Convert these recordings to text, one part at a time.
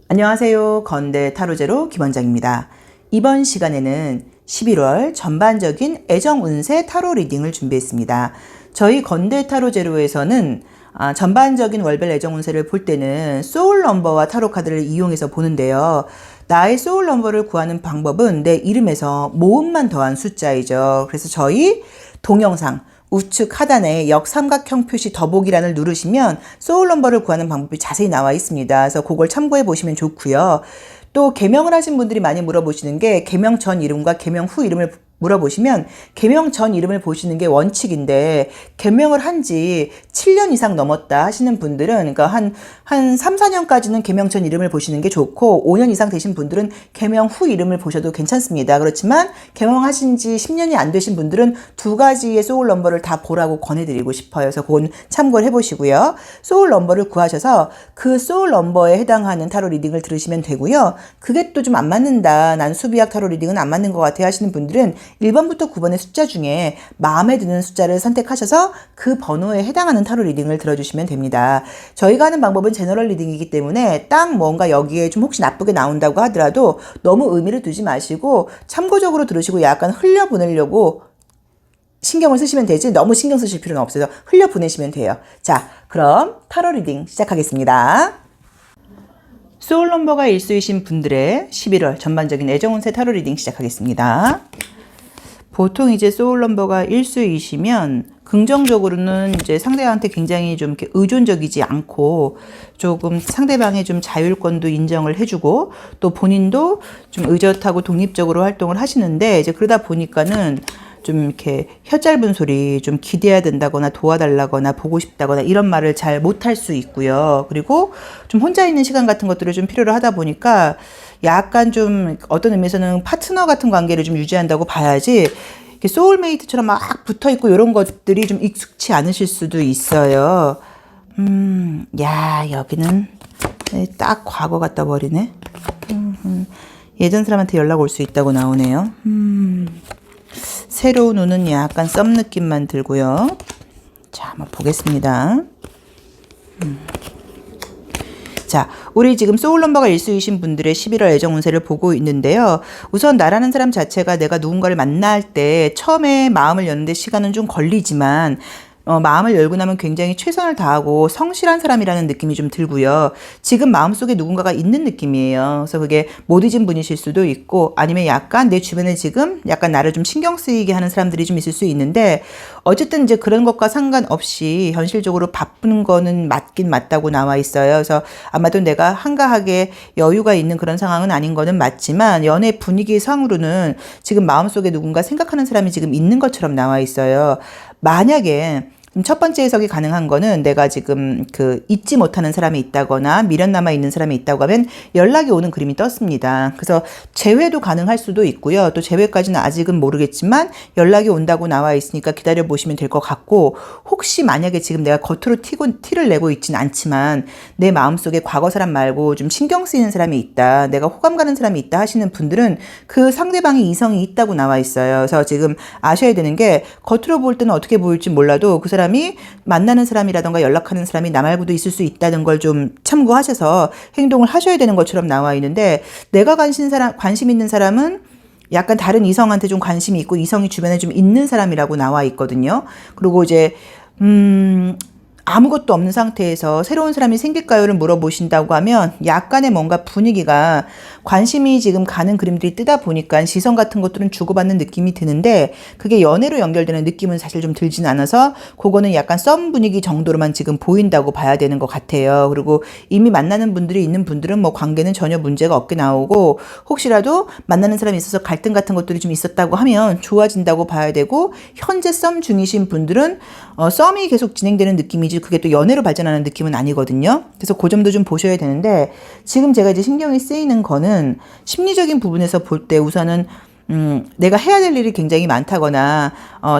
안녕하세요. 건대 타로제로 김원장입니다. 이번 시간에는 11월 전반적인 애정 운세 타로 리딩을 준비했습니다. 저희 건대 타로제로에서는 전반적인 월별 애정 운세를 볼 때는 소울 넘버와 타로 카드를 이용해서 보는데요. 나의 소울 넘버를 구하는 방법은 내 이름에서 모음만 더한 숫자이죠. 그래서 저희 동영상 우측 하단에 역삼각형 표시 더보기란을 누르시면 소울 넘버를 구하는 방법이 자세히 나와 있습니다. 그래서 그걸 참고해 보시면 좋고요. 또 개명을 하신 분들이 많이 물어보시는 게 개명 전 이름과 개명 후 이름을 물어보시면 개명 전 이름을 보시는 게 원칙인데 개명을 한 지 7년 이상 넘었다 하시는 분들은 그러니까 한 3, 4년까지는 개명 전 이름을 보시는 게 좋고 5년 이상 되신 분들은 개명 후 이름을 보셔도 괜찮습니다. 그렇지만 개명하신 지 10년이 안 되신 분들은 두 가지의 소울 넘버를 다 보라고 권해드리고 싶어요. 그래서 그건 참고를 해보시고요. 소울 넘버를 구하셔서 그 소울 넘버에 해당하는 타로 리딩을 들으시면 되고요. 그게 또 좀 안 맞는다. 난 수비학 타로 리딩은 안 맞는 것 같아 하시는 분들은 1번부터 9번의 숫자 중에 마음에 드는 숫자를 선택하셔서 그 번호에 해당하는 타로 리딩을 들어주시면 됩니다. 저희가 하는 방법은 제너럴 리딩이기 때문에 딱 뭔가 여기에 좀 혹시 나쁘게 나온다고 하더라도 너무 의미를 두지 마시고 참고적으로 들으시고 약간 흘려보내려고 신경을 쓰시면 되지 너무 신경 쓰실 필요는 없어서 흘려보내시면 돼요. 자, 그럼 타로 리딩 시작하겠습니다. 소울 넘버가 일수이신 분들의 11월 전반적인 애정 운세 타로 리딩 시작하겠습니다. 보통 이제 소울 넘버가 일수이시면 긍정적으로는 이제 상대방한테 굉장히 좀 이렇게 의존적이지 않고 조금 상대방의 좀 자율권도 인정을 해주고 또 본인도 좀 의젓하고 독립적으로 활동을 하시는데 이제 그러다 보니까는 좀 이렇게 혀 짧은 소리 좀 기대야 된다거나 도와달라거나 보고 싶다거나 이런 말을 잘 못할 수 있고요. 그리고 좀 혼자 있는 시간 같은 것들을 좀 필요로 하다 보니까 약간 좀 어떤 의미에서는 파트너 같은 관계를 좀 유지한다고 봐야지 이렇게 소울메이트처럼 막 붙어 있고 이런 것들이 좀 익숙치 않으실 수도 있어요. 야, 여기는 딱 과거 갖다 버리네. 예전 사람한테 연락 올 수 있다고 나오네요. 새로운 운은 약간 썸 느낌만 들고요. 자, 한번 보겠습니다. 자, 우리 지금 소울 넘버가 일수이신 분들의 11월 애정 운세를 보고 있는데요. 우선 나라는 사람 자체가 내가 누군가를 만날 때 처음에 마음을 여는데 시간은 좀 걸리지만 마음을 열고 나면 굉장히 최선을 다하고 성실한 사람이라는 느낌이 좀 들고요. 지금 마음속에 누군가가 있는 느낌이에요. 그래서 그게 못 잊은 분이실 수도 있고 아니면 약간 내 주변에 지금 약간 나를 좀 신경 쓰이게 하는 사람들이 좀 있을 수 있는데 어쨌든 이제 그런 것과 상관없이 현실적으로 바쁜 거는 맞긴 맞다고 나와 있어요. 그래서 아마도 내가 한가하게 여유가 있는 그런 상황은 아닌 거는 맞지만 연애 분위기 상으로는 지금 마음속에 누군가 생각하는 사람이 지금 있는 것처럼 나와 있어요. 만약에 첫 번째 해석이 가능한 거는 내가 지금 잊지 못하는 사람이 있다거나 미련 남아 있는 사람이 있다고 하면 연락이 오는 그림이 떴습니다. 그래서 재회도 가능할 수도 있고요. 또 재회까지는 아직은 모르겠지만 연락이 온다고 나와 있으니까 기다려 보시면 될 것 같고 혹시 만약에 지금 내가 겉으로 티를 내고 있진 않지만 내 마음속에 과거 사람 말고 좀 신경 쓰이는 사람이 있다. 내가 호감 가는 사람이 있다 하시는 분들은 그 상대방이 이성이 있다고 나와 있어요. 그래서 지금 아셔야 되는 게 겉으로 볼 때는 어떻게 보일지 몰라도 그 사람이 만나는 사람이라던가 연락하는 사람이 나 말고도 있을 수 있다는 걸 좀 참고하셔서 행동을 하셔야 되는 것처럼 나와 있는데 내가 관심 있는 사람은 약간 다른 이성한테 좀 관심이 있고 이성이 주변에 좀 있는 사람이라고 나와 있거든요. 그리고 이제 아무것도 없는 상태에서 새로운 사람이 생길까요를 물어보신다고 하면 약간의 뭔가 분위기가 관심이 지금 가는 그림들이 뜨다 보니까 시선 같은 것들은 주고받는 느낌이 드는데 그게 연애로 연결되는 느낌은 사실 좀 들진 않아서 그거는 약간 썸 분위기 정도로만 지금 보인다고 봐야 되는 것 같아요. 그리고 이미 만나는 분들이 있는 분들은 뭐 관계는 전혀 문제가 없게 나오고 혹시라도 만나는 사람이 있어서 갈등 같은 것들이 좀 있었다고 하면 좋아진다고 봐야 되고 현재 썸 중이신 분들은 썸이 계속 진행되는 느낌이지 그게 또 연애로 발전하는 느낌은 아니거든요. 그래서 그 점도 좀 보셔야 되는데 지금 제가 이제 신경이 쓰이는 거는 심리적인 부분에서 볼 때 우선은 내가 해야 될 일이 굉장히 많다거나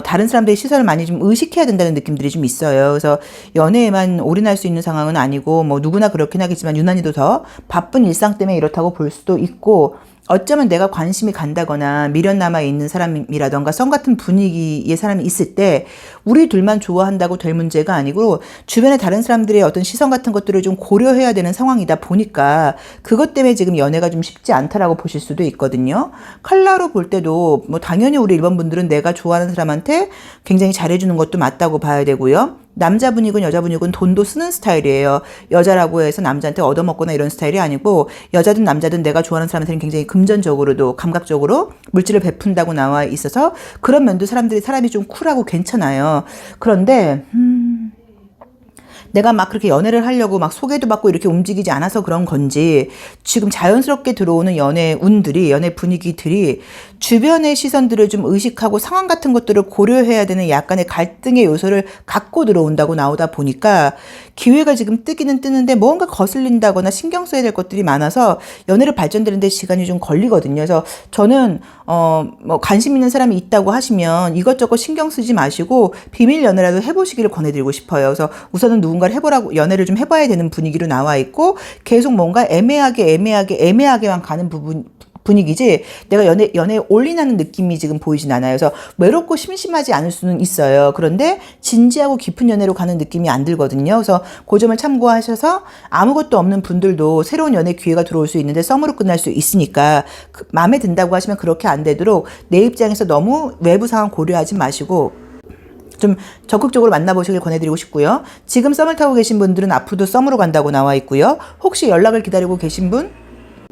다른 사람들의 시선을 많이 좀 의식해야 된다는 느낌들이 좀 있어요. 그래서 연애에만 올인할 수 있는 상황은 아니고 뭐 누구나 그렇긴 하겠지만 유난히도 더 바쁜 일상 때문에 이렇다고 볼 수도 있고 어쩌면 내가 관심이 간다거나 미련 남아 있는 사람이라던가 썸 같은 분위기의 사람이 있을 때 우리 둘만 좋아한다고 될 문제가 아니고 주변의 다른 사람들의 어떤 시선 같은 것들을 좀 고려해야 되는 상황이다 보니까 그것 때문에 지금 연애가 좀 쉽지 않다라고 보실 수도 있거든요. 칼라로 볼 때도 뭐 당연히 우리 1번 분들은 내가 좋아하는 사람한테 굉장히 잘해주는 것도 맞다고 봐야 되고요. 남자분이건 여자분이건 돈도 쓰는 스타일이에요. 여자라고 해서 남자한테 얻어먹거나 이런 스타일이 아니고 여자든 남자든 내가 좋아하는 사람한테는 굉장히 금전적으로도 감각적으로 물질을 베푼다고 나와 있어서 그런 면도 사람이 좀 쿨하고 괜찮아요. 그런데 내가 막 그렇게 연애를 하려고 막 소개도 받고 이렇게 움직이지 않아서 그런 건지 지금 자연스럽게 들어오는 연애 운들이 연애 분위기들이 주변의 시선들을 좀 의식하고 상황 같은 것들을 고려해야 되는 약간의 갈등의 요소를 갖고 들어온다고 나오다 보니까 기회가 지금 뜨기는 뜨는데 뭔가 거슬린다거나 신경 써야 될 것들이 많아서 연애를 발전되는데 시간이 좀 걸리거든요. 그래서 저는 뭐 관심 있는 사람이 있다고 하시면 이것저것 신경 쓰지 마시고 비밀 연애라도 해보시기를 권해드리고 싶어요. 그래서 우선은 누군가를 해보라고 연애를 좀 해봐야 되는 분위기로 나와 있고 계속 뭔가 애매하게만 가는 분위기지 내가 연애에 올인하는 느낌이 지금 보이진 않아요. 그래서 외롭고 심심하지 않을 수는 있어요. 그런데 진지하고 깊은 연애로 가는 느낌이 안 들거든요. 그래서 그 점을 참고하셔서 아무것도 없는 분들도 새로운 연애 기회가 들어올 수 있는데 썸으로 끝날 수 있으니까 마음에 든다고 하시면 그렇게 안 되도록 내 입장에서 너무 외부 상황 고려하지 마시고 좀 적극적으로 만나보시길 권해드리고 싶고요. 지금 썸을 타고 계신 분들은 앞으로도 썸으로 간다고 나와 있고요. 혹시 연락을 기다리고 계신 분,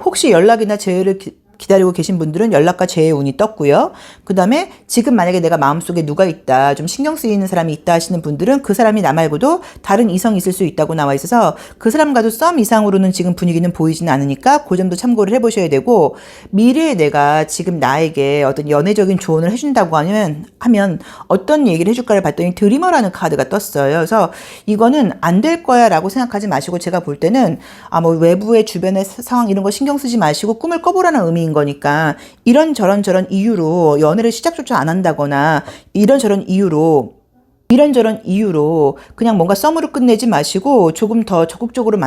혹시 연락이나 재회를 기다리고 계신 분들은 연락과 재회 운이 떴고요. 그 다음에 지금 만약에 내가 마음속에 누가 있다, 좀 신경 쓰이는 사람이 있다 하시는 분들은 그 사람이 나 말고도 다른 이성이 있을 수 있다고 나와 있어서 그 사람과도 썸 이상으로는 지금 분위기는 보이지는 않으니까 그 점도 참고를 해보셔야 되고 미래에 내가 지금 나에게 어떤 연애적인 조언을 해준다고 하면 어떤 얘기를 해줄까를 봤더니 드리머라는 카드가 떴어요. 그래서 이거는 안 될 거야 라고 생각하지 마시고 제가 볼 때는 뭐 외부의 주변의 상황 이런 거 신경 쓰지 마시고 꿈을 꿔보라는 의미인 거니까 이런저런 이유로 연애를 시작조차 안 한다거나 이런저런 이유로 그냥 뭔가 썸으로 끝내지 마시고 조금 더 적극적으로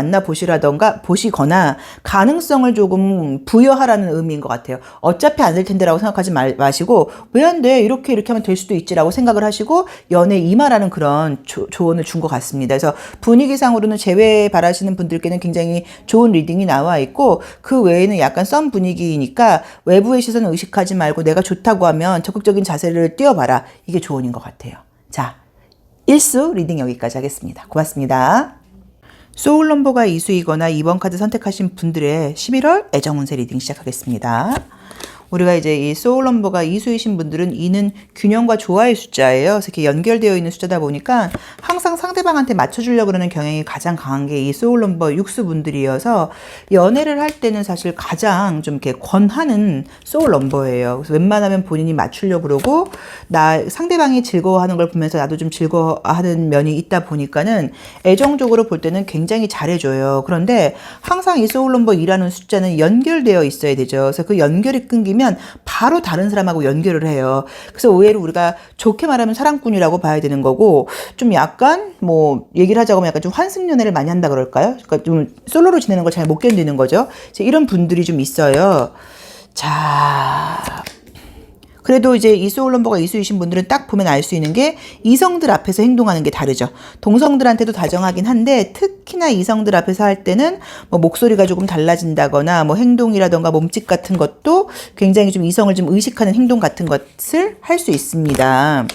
보시거나 가능성을 조금 부여하라는 의미인 것 같아요. 어차피 안 될 텐데라고 생각하지 마시고 왜 안 돼? 이렇게 하면 될 수도 있지라고 생각을 하시고 연애에 임하라는 그런 조언을 준 것 같습니다. 그래서 분위기상으로는 재회 바라시는 분들께는 굉장히 좋은 리딩이 나와 있고 그 외에는 약간 썸 분위기니까 외부의 시선을 의식하지 말고 내가 좋다고 하면 적극적인 자세를 띄워봐라. 이게 조언인 것 같아요. 자. 1수 리딩 여기까지 하겠습니다. 고맙습니다. 소울 넘버가 2수이거나 2번 카드 선택하신 분들의 11월 애정운세 리딩 시작하겠습니다. 우리가 이제 이 소울 넘버가 2수이신 분들은 2는 균형과 조화의 숫자예요. 그래서 이렇게 연결되어 있는 숫자다 보니까 항상 상대방한테 맞춰주려고 그러는 경향이 가장 강한 게 이 소울 넘버 6수 분들이어서 연애를 할 때는 사실 가장 좀 이렇게 권하는 소울 넘버예요. 그래서 웬만하면 본인이 맞추려고 그러고 상대방이 즐거워하는 걸 보면서 나도 좀 즐거워하는 면이 있다 보니까는 애정적으로 볼 때는 굉장히 잘해줘요. 그런데 항상 이 소울 넘버 2라는 숫자는 연결되어 있어야 되죠. 그래서 그 연결이 끊기면 바로 다른 사람하고 연결을 해요. 그래서 의외로 우리가 좋게 말하면 사랑꾼이라고 봐야 되는 거고 좀 약간 뭐 얘기를 하자고 하면 약간 좀 환승연애를 많이 한다 그럴까요? 그러니까 좀 솔로로 지내는 걸 잘 못 견디는 거죠. 이런 분들이 좀 있어요. 자, 그래도 이제 이 소울 넘버가 2수이신 분들은 딱 보면 알 수 있는 게 이성들 앞에서 행동하는 게 다르죠. 동성들한테도 다정하긴 한데 특히나 이성들 앞에서 할 때는 뭐 목소리가 조금 달라진다거나 뭐 행동이라던가 몸짓 같은 것도 굉장히 좀 이성을 좀 의식하는 행동 같은 것을 할 수 있습니다.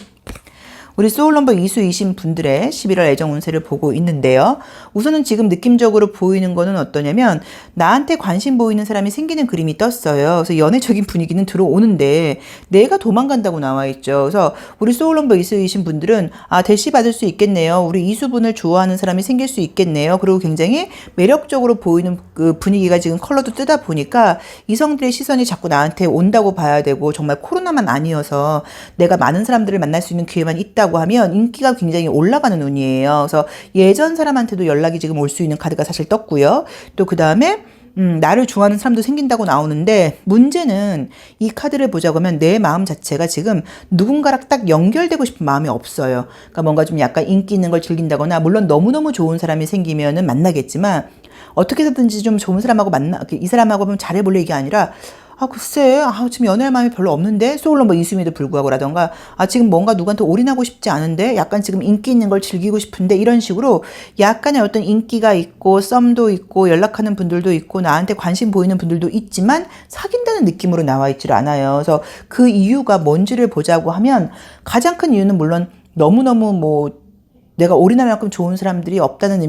우리 소울 넘버 2수이신 분들의 11월 애정 운세를 보고 있는데요. 우선은 지금 느낌적으로 보이는 거는 어떠냐면 나한테 관심 보이는 사람이 생기는 그림이 떴어요. 그래서 연애적인 분위기는 들어오는데 내가 도망간다고 나와 있죠. 그래서 우리 소울 넘버 2수이신 분들은 대시 받을 수 있겠네요. 우리 이수분을 좋아하는 사람이 생길 수 있겠네요. 그리고 굉장히 매력적으로 보이는 그 분위기가 지금 컬러도 뜨다 보니까 이성들의 시선이 자꾸 나한테 온다고 봐야 되고 정말 코로나만 아니어서 내가 많은 사람들을 만날 수 있는 기회만 있다고 하면 인기가 굉장히 올라가는 운이에요. 그래서 예전 사람한테도 연락이 지금 올 수 있는 카드가 사실 떴고요. 또 그 다음에 나를 좋아하는 사람도 생긴다고 나오는데 문제는 이 카드를 보자고 하면 내 마음 자체가 지금 누군가랑 딱 연결되고 싶은 마음이 없어요. 그러니까 뭔가 좀 약간 인기 있는 걸 즐긴다거나 물론 너무너무 좋은 사람이 생기면은 만나겠지만 어떻게 해서든지 좀 좋은 사람하고 이 사람하고 좀 잘해볼래 이게 아니라 글쎄, 지금 연애할 마음이 별로 없는데, 소울넘버 이수미도 불구하고라던가, 지금 뭔가 누구한테 올인하고 싶지 않은데, 약간 지금 인기 있는 걸 즐기고 싶은데, 이런 식으로 약간의 어떤 인기가 있고, 썸도 있고, 연락하는 분들도 있고, 나한테 관심 보이는 분들도 있지만, 사귄다는 느낌으로 나와 있질 않아요. 그래서 그 이유가 뭔지를 보자고 하면, 가장 큰 이유는 물론 너무너무 뭐, 내가 올인할 만큼 좋은 사람들이 없다는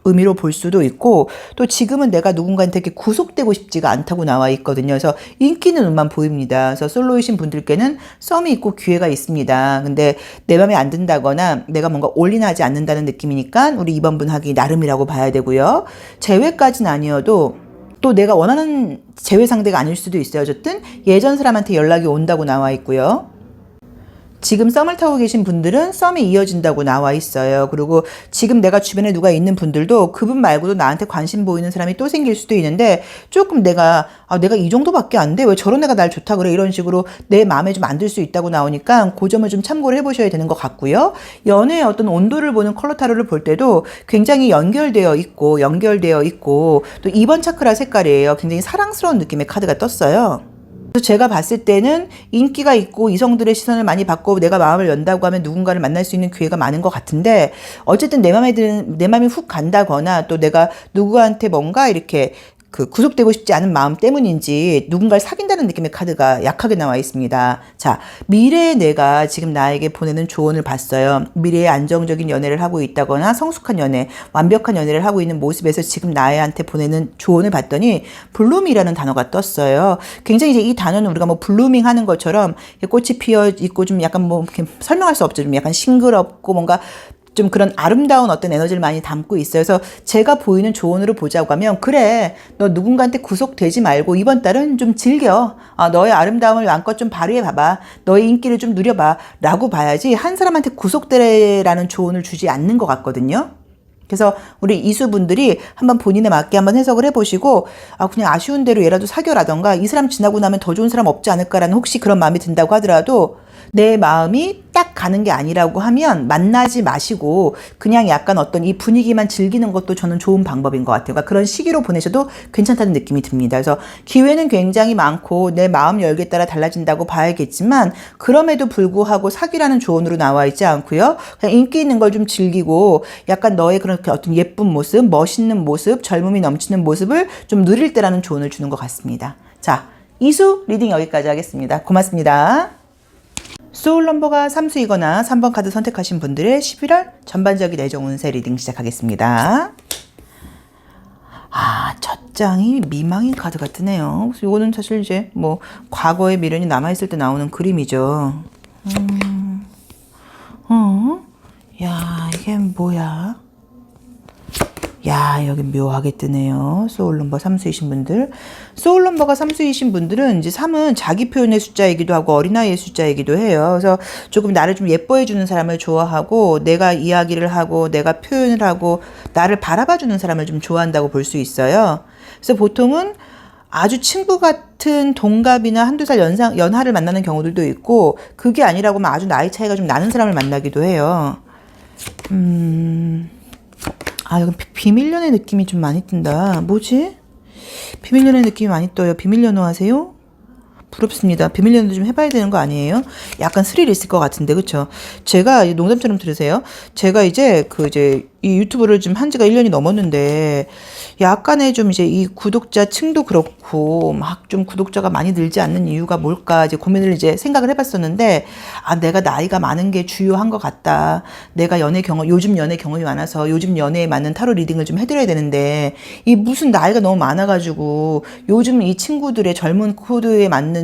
의미로 볼 수도 있고, 또 지금은 내가 누군가한테 이렇게 구속되고 싶지가 않다고 나와 있거든요. 그래서 인기는 눈만 보입니다. 그래서 솔로이신 분들께는 썸이 있고 기회가 있습니다. 근데 내 맘에 안 든다거나 내가 뭔가 올인하지 않는다는 느낌이니까 우리 2번 분 하기 나름이라고 봐야 되고요. 재회까지는 아니어도 또 내가 원하는 재회 상대가 아닐 수도 있어요. 어쨌든 예전 사람한테 연락이 온다고 나와 있고요. 지금 썸을 타고 계신 분들은 썸이 이어진다고 나와 있어요. 그리고 지금 내가 주변에 누가 있는 분들도 그분 말고도 나한테 관심 보이는 사람이 또 생길 수도 있는데, 조금 내가 이 정도밖에 안 돼? 왜 저런 애가 날 좋다 그래? 이런 식으로 내 마음에 좀 안 들 수 있다고 나오니까 그 점을 좀 참고를 해보셔야 되는 것 같고요. 연애의 어떤 온도를 보는 컬러 타로를 볼 때도 굉장히 연결되어 있고 또 2번 차크라 색깔이에요. 굉장히 사랑스러운 느낌의 카드가 떴어요. 그래서 제가 봤을 때는 인기가 있고 이성들의 시선을 많이 받고 내가 마음을 연다고 하면 누군가를 만날 수 있는 기회가 많은 것 같은데, 어쨌든 내 맘이 훅 간다거나 또 내가 누구한테 뭔가 이렇게 구속되고 싶지 않은 마음 때문인지 누군가를 사귄다는 느낌의 카드가 약하게 나와 있습니다. 자, 미래의 내가 지금 나에게 보내는 조언을 봤어요. 미래에 안정적인 연애를 하고 있다거나 성숙한 연애, 완벽한 연애를 하고 있는 모습에서 지금 나한테 보내는 조언을 봤더니 블루밍이라는 단어가 떴어요. 굉장히 이제 이 단어는 우리가 뭐 블루밍 하는 것처럼 꽃이 피어 있고 좀 약간 뭐 이렇게 설명할 수 없죠. 좀 약간 싱그럽고 뭔가 좀 그런 아름다운 어떤 에너지를 많이 담고 있어요. 그래서 제가 보이는 조언으로 보자고 하면, 그래, 너 누군가한테 구속되지 말고 이번 달은 좀 즐겨. 너의 아름다움을 마음껏 좀 발휘해 봐봐. 너의 인기를 좀 누려봐. 라고 봐야지 한 사람한테 구속되라는 조언을 주지 않는 것 같거든요. 그래서 우리 이수분들이 한번 본인에 맞게 한번 해석을 해보시고, 그냥 아쉬운 대로 얘라도 사겨라던가, 이 사람 지나고 나면 더 좋은 사람 없지 않을까라는 혹시 그런 마음이 든다고 하더라도, 내 마음이 딱 가는 게 아니라고 하면 만나지 마시고 그냥 약간 어떤 이 분위기만 즐기는 것도 저는 좋은 방법인 것 같아요. 그러니까 그런 시기로 보내셔도 괜찮다는 느낌이 듭니다. 그래서 기회는 굉장히 많고 내 마음 열기에 따라 달라진다고 봐야겠지만, 그럼에도 불구하고 사귀라는 조언으로 나와 있지 않고요. 그냥 인기 있는 걸 좀 즐기고 약간 너의 그런 어떤 예쁜 모습, 멋있는 모습, 젊음이 넘치는 모습을 좀 누릴 때라는 조언을 주는 것 같습니다. 자, 이수 리딩 여기까지 하겠습니다. 고맙습니다. 소울 넘버가 3수이거나 3번 카드 선택하신 분들의 11월 전반적인 애정 운세 리딩 시작하겠습니다. 첫 장이 미망인 카드가 뜨네요. 그래서 이거는 사실 이제 뭐 과거의 미련이 남아있을 때 나오는 그림이죠. 야, 이게 뭐야? 야, 여기 묘하게 뜨네요. 소울넘버 3수이신 분들. 소울넘버가 3수이신 분들은 이제 3은 자기 표현의 숫자이기도 하고 어린아이의 숫자이기도 해요. 그래서 조금 나를 좀 예뻐해주는 사람을 좋아하고, 내가 이야기를 하고 내가 표현을 하고 나를 바라봐주는 사람을 좀 좋아한다고 볼 수 있어요. 그래서 보통은 아주 친구 같은 동갑이나 한두 살 연하를 만나는 경우들도 있고, 그게 아니라고 하면 아주 나이 차이가 좀 나는 사람을 만나기도 해요. 여기 비밀연애 느낌이 좀 많이 뜬다. 뭐지? 비밀연애 느낌이 많이 떠요. 비밀연애 하세요? 부럽습니다. 비밀연애도 좀 해봐야 되는 거 아니에요? 약간 스릴 있을 것 같은데, 그쵸? 제가 농담처럼 들으세요. 제가 이제 이 유튜브를 좀 한 지가 1년이 넘었는데, 약간의 좀 이제 이 구독자 층도 그렇고, 막 좀 구독자가 많이 늘지 않는 이유가 뭘까, 이제 고민을 이제 생각을 해봤었는데, 내가 나이가 많은 게 주요한 것 같다. 내가 요즘 연애 경험이 많아서 요즘 연애에 맞는 타로 리딩을 좀 해드려야 되는데, 이 무슨 나이가 너무 많아가지고, 요즘 이 친구들의 젊은 코드에 맞는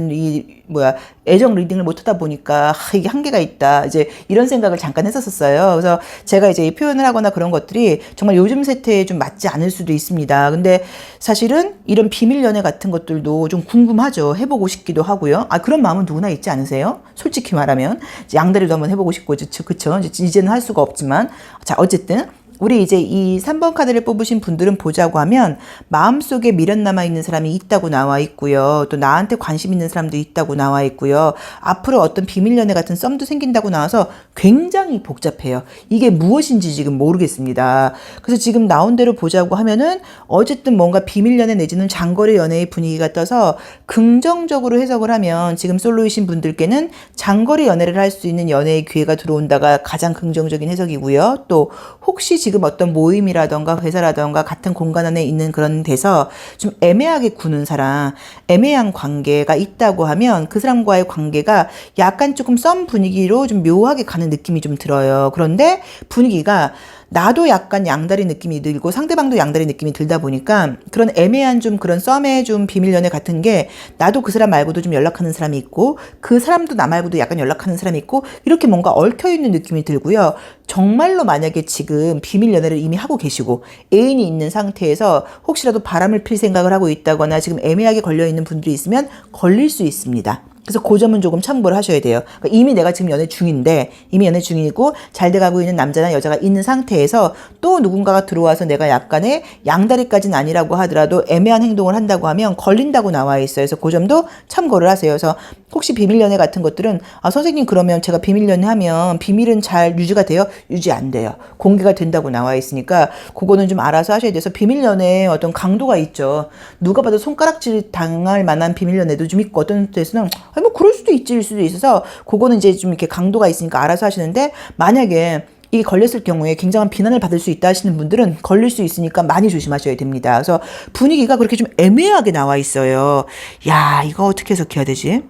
애정 리딩을 못 하다 보니까, 이게 한계가 있다. 이제 이런 생각을 잠깐 했었어요. 그래서 제가 이제 표현을 하거나 그런 것들이 정말 요즘 세태에 좀 맞지 않을 수도 있습니다. 근데 사실은 이런 비밀 연애 같은 것들도 좀 궁금하죠. 해보고 싶기도 하고요. 그런 마음은 누구나 있지 않으세요? 솔직히 말하면 양다리도 한번 해보고 싶고, 그쵸? 이제는 할 수가 없지만, 자, 어쨌든 우리 이제 이 3번 카드를 뽑으신 분들은 보자고 하면 마음속에 미련 남아있는 사람이 있다고 나와 있고요. 또 나한테 관심 있는 사람도 있다고 나와 있고요. 앞으로 어떤 비밀 연애 같은 썸도 생긴다고 나와서 굉장히 복잡해요. 이게 무엇인지 지금 모르겠습니다. 그래서 지금 나온 대로 보자고 하면은 어쨌든 뭔가 비밀 연애 내지는 장거리 연애의 분위기가 떠서 긍정적으로 해석을 하면 지금 솔로이신 분들께는 장거리 연애를 할 수 있는 연애의 기회가 들어온다가 가장 긍정적인 해석이고요. 또 혹시 지금 어떤 모임이라던가 회사라던가 같은 공간 안에 있는 그런 데서 좀 애매하게 구는 사람, 애매한 관계가 있다고 하면 그 사람과의 관계가 약간 조금 썸 분위기로 좀 묘하게 가는 느낌이 좀 들어요. 그런데 분위기가 나도 약간 양다리 느낌이 들고 상대방도 양다리 느낌이 들다 보니까 그런 애매한 좀 그런 썸의 좀 비밀 연애 같은 게 나도 그 사람 말고도 좀 연락하는 사람이 있고 그 사람도 나 말고도 약간 연락하는 사람이 있고 이렇게 뭔가 얽혀 있는 느낌이 들고요. 정말로 만약에 지금 비밀 연애를 이미 하고 계시고 애인이 있는 상태에서 혹시라도 바람을 필 생각을 하고 있다거나 지금 애매하게 걸려 있는 분들이 있으면 걸릴 수 있습니다. 그래서 그 점은 조금 참고를 하셔야 돼요. 그러니까 이미 내가 지금 연애 중인데, 이미 연애 중이고 잘 돼가고 있는 남자나 여자가 있는 상태에서 또 누군가가 들어와서 내가 약간의 양다리까지는 아니라고 하더라도 애매한 행동을 한다고 하면 걸린다고 나와 있어요. 그래서 그 점도 참고를 하세요. 그래서 혹시 비밀 연애 같은 것들은 선생님 그러면 제가 비밀 연애 하면 비밀은 잘 유지가 돼요? 유지 안 돼요. 공개가 된다고 나와 있으니까 그거는 좀 알아서 하셔야 돼서 비밀 연애에 어떤 강도가 있죠. 누가 봐도 손가락질 당할 만한 비밀 연애도 좀 있고 어떤 데서는 뭐 그럴 수도 있지일 수도 있어서 그거는 이제 좀 이렇게 강도가 있으니까 알아서 하시는데 만약에 이 걸렸을 경우에 굉장한 비난을 받을 수 있다 하시는 분들은 걸릴 수 있으니까 많이 조심하셔야 됩니다. 그래서 분위기가 그렇게 좀 애매하게 나와 있어요. 야, 이거 어떻게 해석해야 되지?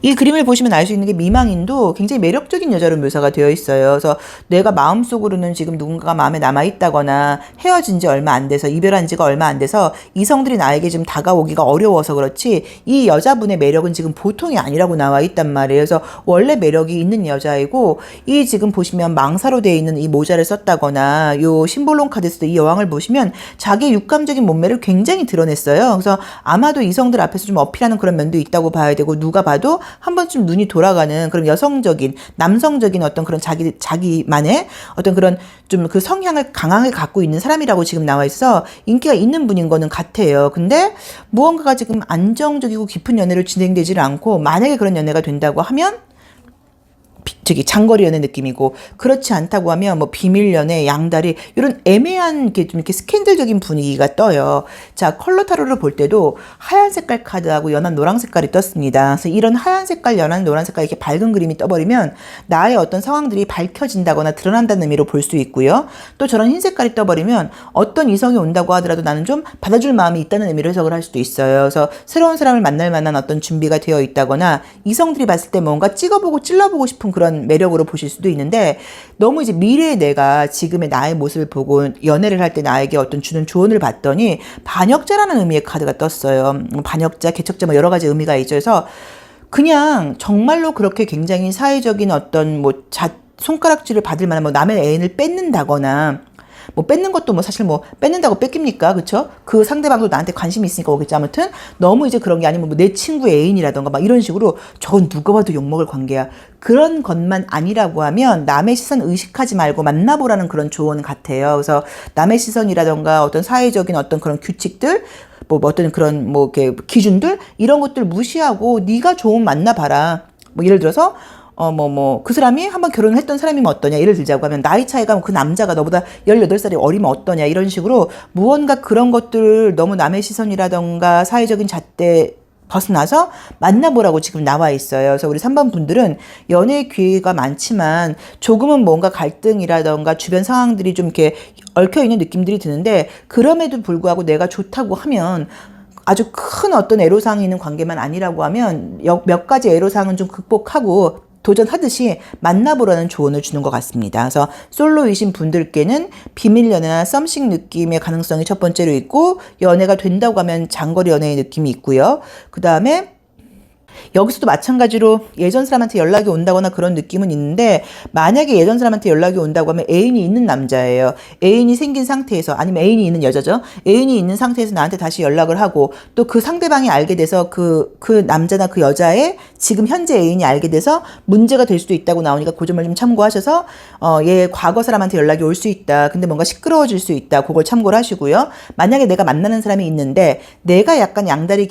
이 그림을 보시면 알 수 있는 게 미망인도 굉장히 매력적인 여자로 묘사가 되어 있어요. 그래서 내가 마음속으로는 지금 누군가가 마음에 남아있다거나 헤어진 지 얼마 안 돼서 이별한 지가 얼마 안 돼서 이성들이 나에게 좀 다가오기가 어려워서 그렇지 이 여자분의 매력은 지금 보통이 아니라고 나와 있단 말이에요. 그래서 원래 매력이 있는 여자이고 이 지금 보시면 망사로 되어 있는 이 모자를 썼다거나 요 심볼론 카드에서도 이 여왕을 보시면 자기의 육감적인 몸매를 굉장히 드러냈어요. 그래서 아마도 이성들 앞에서 좀 어필하는 그런 면도 있다고 봐야 되고 누가 봐도 한 번쯤 눈이 돌아가는 그런 여성적인 남성적인 어떤 그런 자기만의 어떤 그런 좀 그 성향을 강하게 갖고 있는 사람이라고 지금 나와 있어 인기가 있는 분인 거는 같아요. 근데 무언가가 지금 안정적이고 깊은 연애를 진행되지를 않고 만약에 그런 연애가 된다고 하면 장거리 연애 느낌이고 그렇지 않다고 하면 뭐 비밀 연애, 양다리 이런 애매한 게 좀 이렇게 스캔들적인 분위기가 떠요. 자, 컬러 타로를 볼 때도 하얀 색깔 카드하고 연한 노란 색깔이 떴습니다. 그래서 이런 하얀 색깔, 연한 노란 색깔 이렇게 밝은 그림이 떠버리면 나의 어떤 상황들이 밝혀진다거나 드러난다는 의미로 볼 수 있고요. 또 저런 흰 색깔이 떠버리면 어떤 이성이 온다고 하더라도 나는 좀 받아줄 마음이 있다는 의미로 해석을 할 수도 있어요. 그래서 새로운 사람을 만날 만한 어떤 준비가 되어 있다거나 이성들이 봤을 때 뭔가 찍어보고 찔러보고 싶은 그런 매력으로 보실 수도 있는데 너무 이제 미래의 내가 지금의 나의 모습을 보고 연애를 할 때 나에게 어떤 주는 조언을 받더니 반역자라는 의미의 카드가 떴어요. 반역자, 개척자 뭐 여러 가지 의미가 있죠. 그래서 그냥 정말로 그렇게 굉장히 사회적인 어떤 뭐 손가락질을 받을 만한 뭐 남의 애인을 뺏는다거나 뭐 뺏는 것도 뭐 사실 뭐 뺏는다고 뺏깁니까? 그쵸? 그 상대방도 나한테 관심이 있으니까 오겠지. 아무튼 너무 이제 그런 게 아니면 뭐 내 친구 애인이라던가 막 이런 식으로 저건 누가 봐도 욕먹을 관계야. 그런 것만 아니라고 하면 남의 시선 의식하지 말고 만나보라는 그런 조언 같아요. 그래서 남의 시선이라던가 어떤 사회적인 어떤 그런 규칙들 뭐 어떤 그런 뭐 이렇게 기준들 이런 것들 무시하고 네가 좋은 만나봐라. 뭐 예를 들어서 그 사람이 한번 결혼을 했던 사람이면 어떠냐. 예를 들자고 하면 나이 차이가 그 남자가 너보다 18살이 어리면 어떠냐. 이런 식으로 무언가 그런 것들을 너무 남의 시선이라던가 사회적인 잣대 벗어나서 만나보라고 지금 나와 있어요. 그래서 우리 3번 분들은 연애의 기회가 많지만 조금은 뭔가 갈등이라던가 주변 상황들이 좀 이렇게 얽혀있는 느낌들이 드는데 그럼에도 불구하고 내가 좋다고 하면 아주 큰 어떤 애로사항이 있는 관계만 아니라고 하면 몇 가지 애로사항은 좀 극복하고 도전하듯이 만나보라는 조언을 주는 것 같습니다. 그래서 솔로이신 분들께는 비밀 연애나 썸씽 느낌의 가능성이 첫 번째로 있고 연애가 된다고 하면 장거리 연애의 느낌이 있고요. 그 다음에 여기서도 마찬가지로 예전 사람한테 연락이 온다거나 그런 느낌은 있는데, 만약에 예전 사람한테 연락이 온다고 하면 애인이 있는 남자예요. 애인이 생긴 상태에서, 아니면 애인이 있는 여자죠. 애인이 있는 상태에서 나한테 다시 연락을 하고, 또 그 상대방이 알게 돼서 그 남자나 그 여자의 지금 현재 애인이 알게 돼서 문제가 될 수도 있다고 나오니까 그 점을 좀 참고하셔서, 얘 과거 사람한테 연락이 올 수 있다. 근데 뭔가 시끄러워질 수 있다. 그걸 참고를 하시고요. 만약에 내가 만나는 사람이 있는데, 내가 약간 양다리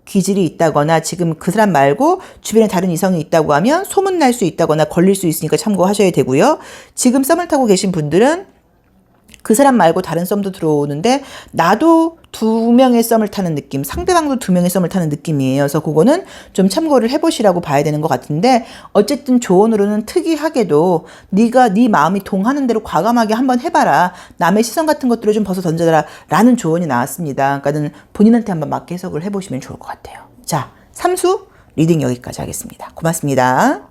기질이 있다거나 지금 그 사람 말고 주변에 다른 이성이 있다고 하면 소문날 수 있다거나 걸릴 수 있으니까 참고하셔야 되고요. 지금 썸을 타고 계신 분들은 그 사람 말고 다른 썸도 들어오는데 나도 두 명의 썸을 타는 느낌, 상대방도 두 명의 썸을 타는 느낌이에요. 그래서 그거는 좀 참고를 해보시라고 봐야 되는 것 같은데, 어쨌든 조언으로는 특이하게도 네가 네 마음이 동하는 대로 과감하게 한번 해봐라. 남의 시선 같은 것들을 좀 벗어 던져라 라는 조언이 나왔습니다. 그러니까는 본인한테 한번 맞게 해석을 해보시면 좋을 것 같아요. 자, 삼수 리딩 여기까지 하겠습니다. 고맙습니다.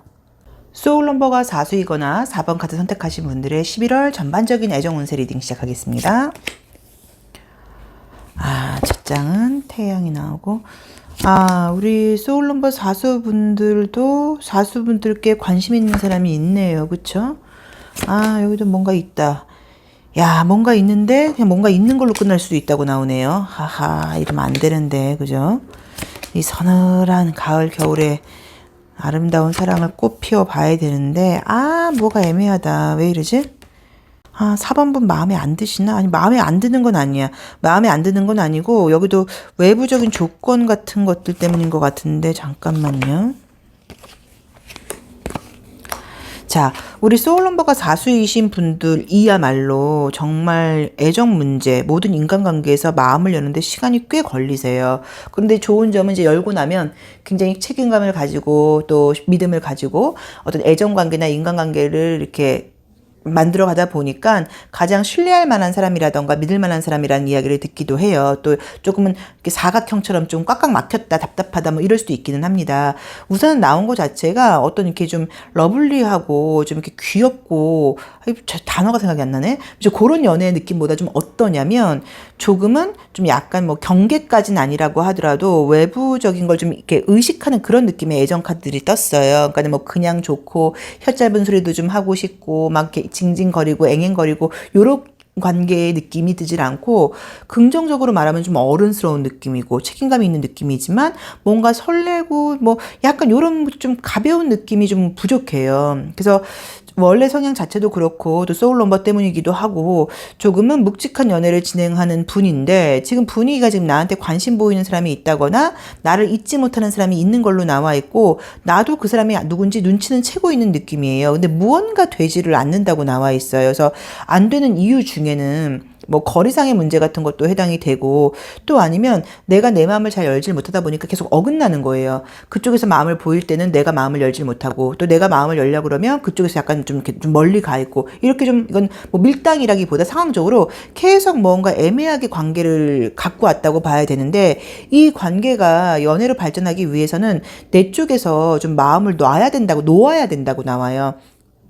소울 넘버가 4수이거나 4번 카드 선택하신 분들의 11월 전반적인 애정 운세 리딩 시작하겠습니다. 첫 장은 태양이 나오고, 우리 소울 넘버 4수분들께 관심 있는 사람이 있네요. 그쵸? 여기도 뭔가 있다. 야, 뭔가 있는데 그냥 뭔가 있는 걸로 끝날 수도 있다고 나오네요. 하하, 이러면 안 되는데, 그죠? 이 서늘한 가을 겨울에 아름다운 사랑을 꽃 피워 봐야 되는데, 뭐가 애매하다. 왜 이러지? 4번분 마음에 안 드시나? 아니, 마음에 안 드는 건 아니야. 마음에 안 드는 건 아니고, 여기도 외부적인 조건 같은 것들 때문인 것 같은데, 잠깐만요. 자, 우리 소울 넘버가 4수이신 분들이야말로 정말 애정 문제, 모든 인간관계에서 마음을 여는데 시간이 꽤 걸리세요. 그런데 좋은 점은 이제 열고 나면 굉장히 책임감을 가지고 또 믿음을 가지고 어떤 애정관계나 인간관계를 이렇게 만들어 가다 보니까 가장 신뢰할 만한 사람이라던가 믿을 만한 사람이라는 이야기를 듣기도 해요. 또 조금은 이렇게 사각형처럼 좀 꽉꽉 막혔다, 답답하다 뭐 이럴 수도 있기는 합니다. 우선 나온 것 자체가 어떤 이렇게 좀 러블리하고 좀 이렇게 귀엽고, 단어가 생각이 안 나네. 이제 그런 연애의 느낌보다 좀 어떠냐면, 조금은 좀 약간 뭐 경계까지는 아니라고 하더라도 외부적인 걸 좀 이렇게 의식하는 그런 느낌의 애정 카드들이 떴어요. 그러니까 뭐 그냥 좋고 혀 짧은 소리도 좀 하고 싶고 막 이렇게 징징거리고 앵앵거리고 요런 관계의 느낌이 드질 않고, 긍정적으로 말하면 좀 어른스러운 느낌이고 책임감이 있는 느낌이지만 뭔가 설레고 뭐 약간 요런 좀 가벼운 느낌이 좀 부족해요. 그래서 원래 성향 자체도 그렇고 또 소울 넘버 때문이기도 하고 조금은 묵직한 연애를 진행하는 분인데, 지금 분위기가 지금 나한테 관심 보이는 사람이 있다거나 나를 잊지 못하는 사람이 있는 걸로 나와 있고, 나도 그 사람이 누군지 눈치는 채고 있는 느낌이에요. 근데 무언가 되지를 않는다고 나와 있어요. 그래서 안 되는 이유 중에는 뭐 거리상의 문제 같은 것도 해당이 되고, 또 아니면 내가 내 마음을 잘 열질 못하다 보니까 계속 어긋나는 거예요. 그쪽에서 마음을 보일 때는 내가 마음을 열질 못하고, 또 내가 마음을 열려고 그러면 그쪽에서 약간 좀 이렇게 좀 멀리 가 있고, 이렇게 좀 이건 뭐 밀당이라기보다 상황적으로 계속 뭔가 애매하게 관계를 갖고 왔다고 봐야 되는데, 이 관계가 연애로 발전하기 위해서는 내 쪽에서 좀 마음을 놓아야 된다고 나와요.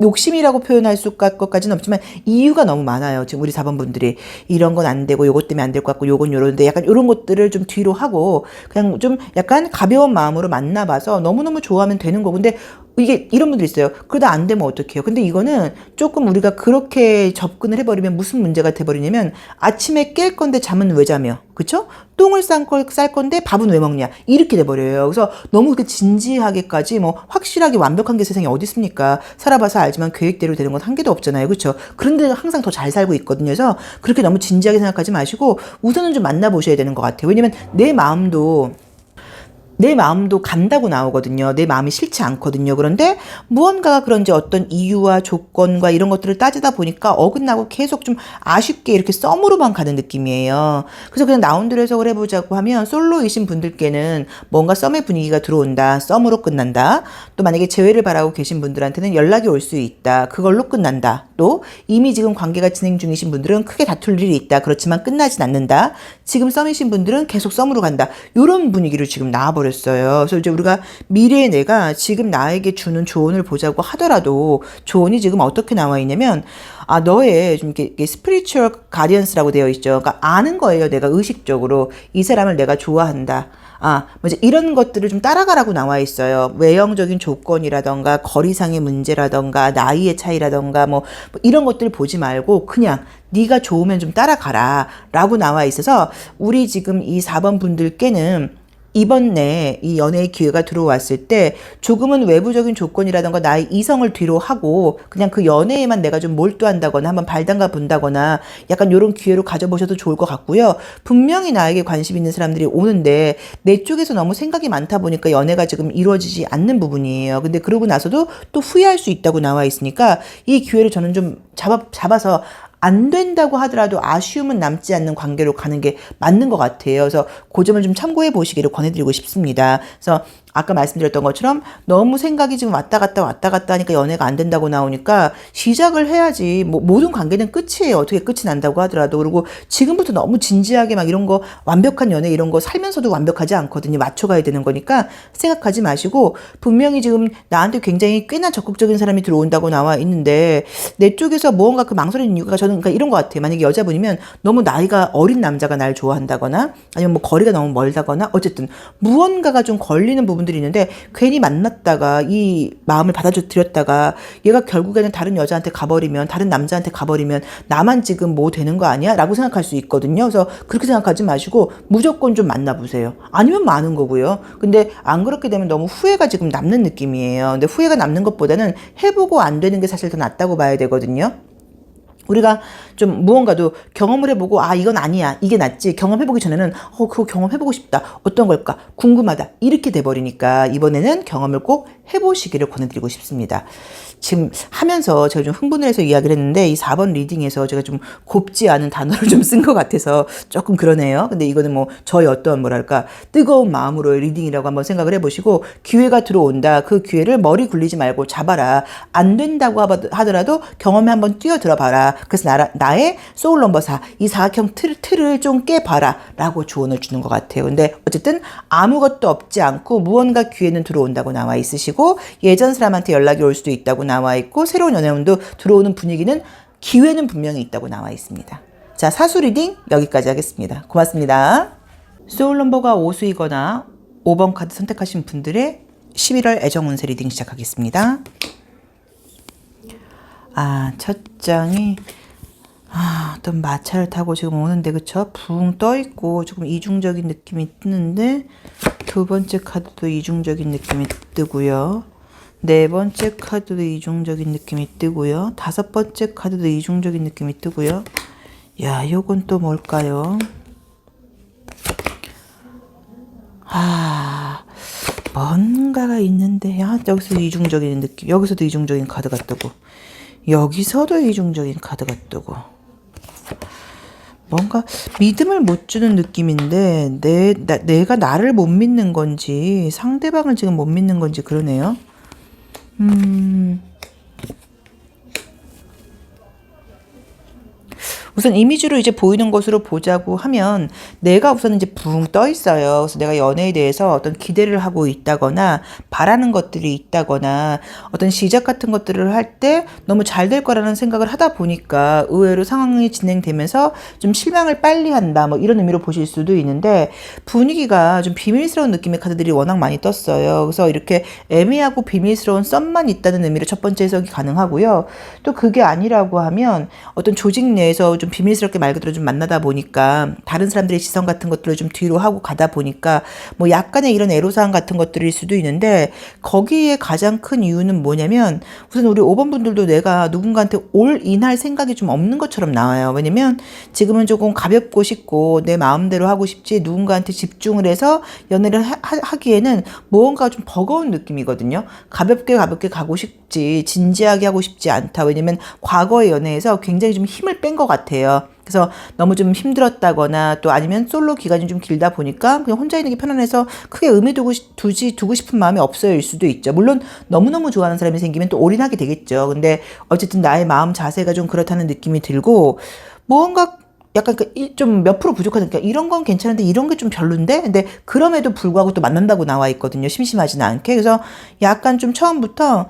욕심이라고 표현할 것까지는 없지만 이유가 너무 많아요. 지금 우리 4번 분들이 이런 건 안 되고 요것 때문에 안 될 것 같고 요건 요런데, 약간 요런 것들을 좀 뒤로 하고 그냥 좀 약간 가벼운 마음으로 만나봐서 너무너무 좋아하면 되는 거고. 근데 이게 이런 분들 있어요. 그러다 안 되면 어떡해요? 근데 이거는 조금 우리가 그렇게 접근을 해버리면 무슨 문제가 돼버리냐면, 아침에 깰 건데 잠은 왜 자며? 그쵸? 똥을 쌀 건데 밥은 왜 먹냐? 이렇게 돼버려요. 그래서 너무 그렇게 진지하게까지 뭐 확실하게 완벽한 게 세상에 어디 있습니까? 살아봐서 알지만 계획대로 되는 건 한 개도 없잖아요. 그쵸? 그런데 항상 더 잘 살고 있거든요. 그래서 그렇게 너무 진지하게 생각하지 마시고 우선은 좀 만나보셔야 되는 것 같아요. 왜냐면 내 마음도 간다고 나오거든요. 내 마음이 싫지 않거든요. 그런데 무언가가 그런지 어떤 이유와 조건과 이런 것들을 따지다 보니까 어긋나고 계속 좀 아쉽게 이렇게 썸으로만 가는 느낌이에요. 그래서 그냥 나온 대로 해석을 해보자고 하면, 솔로이신 분들께는 뭔가 썸의 분위기가 들어온다. 썸으로 끝난다. 또 만약에 재회를 바라고 계신 분들한테는 연락이 올 수 있다. 그걸로 끝난다. 또 이미 지금 관계가 진행 중이신 분들은 크게 다툴 일이 있다. 그렇지만 끝나진 않는다. 지금 썸이신 분들은 계속 썸으로 간다. 이런 분위기로 지금 나와버렸어요. 그래서 이제 우리가 미래의 내가 지금 나에게 주는 조언을 보자고 하더라도 조언이 지금 어떻게 나와 있냐면, 너의 좀 이렇게 스피리추얼 가디언스라고 되어 있죠. 그러니까 아는 거예요. 내가 의식적으로 이 사람을 내가 좋아한다. 이제 이런 것들을 좀 따라가라고 나와 있어요. 외형적인 조건이라던가 거리상의 문제라던가 나이의 차이라던가 뭐 이런 것들 보지 말고 그냥 네가 좋으면 좀 따라가라 라고 나와 있어서 우리 지금 이 4번 분들께는 이번 내에 이 연애의 기회가 들어왔을 때 조금은 외부적인 조건이라던가 나의 이성을 뒤로 하고 그냥 그 연애에만 내가 좀 몰두한다거나 한번 발담가 본다거나 약간 이런 기회로 가져보셔도 좋을 것 같고요. 분명히 나에게 관심 있는 사람들이 오는데 내 쪽에서 너무 생각이 많다 보니까 연애가 지금 이루어지지 않는 부분이에요. 근데 그러고 나서도 또 후회할 수 있다고 나와 있으니까 이 기회를 저는 좀 잡아서 안 된다고 하더라도 아쉬움은 남지 않는 관계로 가는 게 맞는 것 같아요. 그래서 그 점을 좀 참고해 보시기를 권해드리고 싶습니다. 그래서 아까 말씀드렸던 것처럼 너무 생각이 지금 왔다 갔다 하니까 연애가 안 된다고 나오니까 시작을 해야지. 뭐 모든 관계는 끝이에요. 어떻게 끝이 난다고 하더라도. 그리고 지금부터 너무 진지하게 막 이런 거 완벽한 연애 이런 거 살면서도 완벽하지 않거든요. 맞춰가야 되는 거니까 생각하지 마시고 분명히 지금 나한테 굉장히 꽤나 적극적인 사람이 들어온다고 나와 있는데 내 쪽에서 무언가 그 망설이는 이유가 저는 그러니까 이런 것 같아요. 만약에 여자분이면 너무 나이가 어린 남자가 날 좋아한다거나 아니면 뭐 거리가 너무 멀다거나 어쨌든 무언가가 좀 걸리는 부분들이 있는데 괜히 만났다가 이 마음을 받아들였다가 얘가 결국에는 다른 여자한테 가버리면 다른 남자한테 가버리면 나만 지금 뭐 되는 거 아니야? 라고 생각할 수 있거든요. 그래서 그렇게 생각하지 마시고 무조건 좀 만나보세요. 아니면 많은 거고요. 근데 안 그렇게 되면 너무 후회가 지금 남는 느낌이에요. 근데 후회가 남는 것보다는 해보고 안 되는 게 사실 더 낫다고 봐야 되거든요. 우리가 좀 무언가도 경험을 해보고 이건 아니야 이게 낫지 경험해보기 전에는 그거 경험해보고 싶다 어떤 걸까 궁금하다 이렇게 돼버리니까 이번에는 경험을 꼭 해보시기를 권해드리고 싶습니다. 지금 하면서 제가 좀 흥분을 해서 이야기를 했는데 이 4번 리딩에서 제가 좀 곱지 않은 단어를 좀 쓴 것 같아서 조금 그러네요. 근데 이거는 뭐 저의 어떤 뭐랄까 뜨거운 마음으로의 리딩이라고 한번 생각을 해보시고 기회가 들어온다. 그 기회를 머리 굴리지 말고 잡아라. 안 된다고 하더라도 경험에 한번 뛰어들어 봐라. 그래서 나의 소울 넘버 4, 이 사각형 틀을 좀 깨봐라 라고 조언을 주는 것 같아요. 근데 어쨌든 아무것도 없지 않고 무언가 기회는 들어온다고 나와 있으시고 예전 사람한테 연락이 올 수도 있다고 나와 있고 새로운 연애운도 들어오는 분위기는 기회는 분명히 있다고 나와 있습니다. 자, 사수 리딩 여기까지 하겠습니다. 고맙습니다. 소울 넘버가 5수이거나 5번 카드 선택하신 분들의 11월 애정운세 리딩 시작하겠습니다. 첫 장이 어떤 마차를 타고 지금 오는데 그쵸? 붕 떠있고 조금 이중적인 느낌이 뜨는데 두 번째 카드도 이중적인 느낌이 뜨고요. 네 번째 카드도 이중적인 느낌이 뜨고요. 다섯 번째 카드도 이중적인 느낌이 뜨고요. 야, 요건 또 뭘까요? 뭔가가 있는데 여기서 이중적인 느낌, 여기서도 이중적인 카드가 뜨고 여기서도 이중적인 카드가 뜨고 뭔가 믿음을 못 주는 느낌인데 내가 나를 못 믿는 건지 상대방을 지금 못 믿는 건지 그러네요. 우선 이미지로 이제 보이는 것으로 보자고 하면 내가 우선 이제 붕 떠 있어요. 그래서 내가 연애에 대해서 어떤 기대를 하고 있다거나 바라는 것들이 있다거나 어떤 시작 같은 것들을 할 때 너무 잘 될 거라는 생각을 하다 보니까 의외로 상황이 진행되면서 좀 실망을 빨리 한다 뭐 이런 의미로 보실 수도 있는데 분위기가 좀 비밀스러운 느낌의 카드들이 워낙 많이 떴어요. 그래서 이렇게 애매하고 비밀스러운 썸만 있다는 의미로 첫 번째 해석이 가능하고요. 또 그게 아니라고 하면 어떤 조직 내에서 좀 비밀스럽게 말 그대로 좀 만나다 보니까 다른 사람들의 시선 같은 것들을 좀 뒤로 하고 가다 보니까 뭐 약간의 이런 애로사항 같은 것들일 수도 있는데 거기에 가장 큰 이유는 뭐냐면 우선 우리 5번 분들도 내가 누군가한테 올인할 생각이 좀 없는 것처럼 나와요. 왜냐면 지금은 조금 가볍고 싶고 내 마음대로 하고 싶지 누군가한테 집중을 해서 연애를 하기에는 뭔가 좀 버거운 느낌이거든요. 가볍게 가고 싶지 진지하게 하고 싶지 않다. 왜냐면 과거의 연애에서 굉장히 좀 힘을 뺀 것 같아요. 그래서 너무 좀 힘들었다거나 또 아니면 솔로 기간이 좀 길다 보니까 그냥 혼자 있는 게 편안해서 크게 의미 두고 싶은 마음이 없어요일 수도 있죠. 물론 너무너무 좋아하는 사람이 생기면 또 올인하게 되겠죠. 근데 어쨌든 나의 마음 자세가 좀 그렇다는 느낌이 들고 뭔가 약간 좀 몇 프로 부족하니까 이런 건 괜찮은데 이런 게 좀 별론데 근데 그럼에도 불구하고 또 만난다고 나와 있거든요. 심심하지는 않게. 그래서 약간 좀 처음부터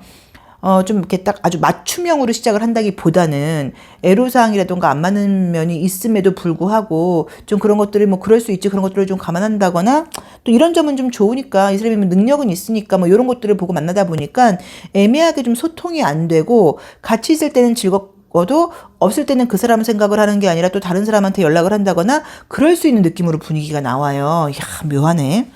좀 이렇게 딱 아주 맞춤형으로 시작을 한다기보다는 애로사항이라던가 안 맞는 면이 있음에도 불구하고 좀 그런 것들을 뭐 그럴 수 있지 그런 것들을 좀 감안한다거나 또 이런 점은 좀 좋으니까 이 사람이 능력은 있으니까 뭐 이런 것들을 보고 만나다 보니까 애매하게 좀 소통이 안 되고 같이 있을 때는 즐겁고도 없을 때는 그 사람 생각을 하는 게 아니라 또 다른 사람한테 연락을 한다거나 그럴 수 있는 느낌으로 분위기가 나와요. 이야, 묘하네.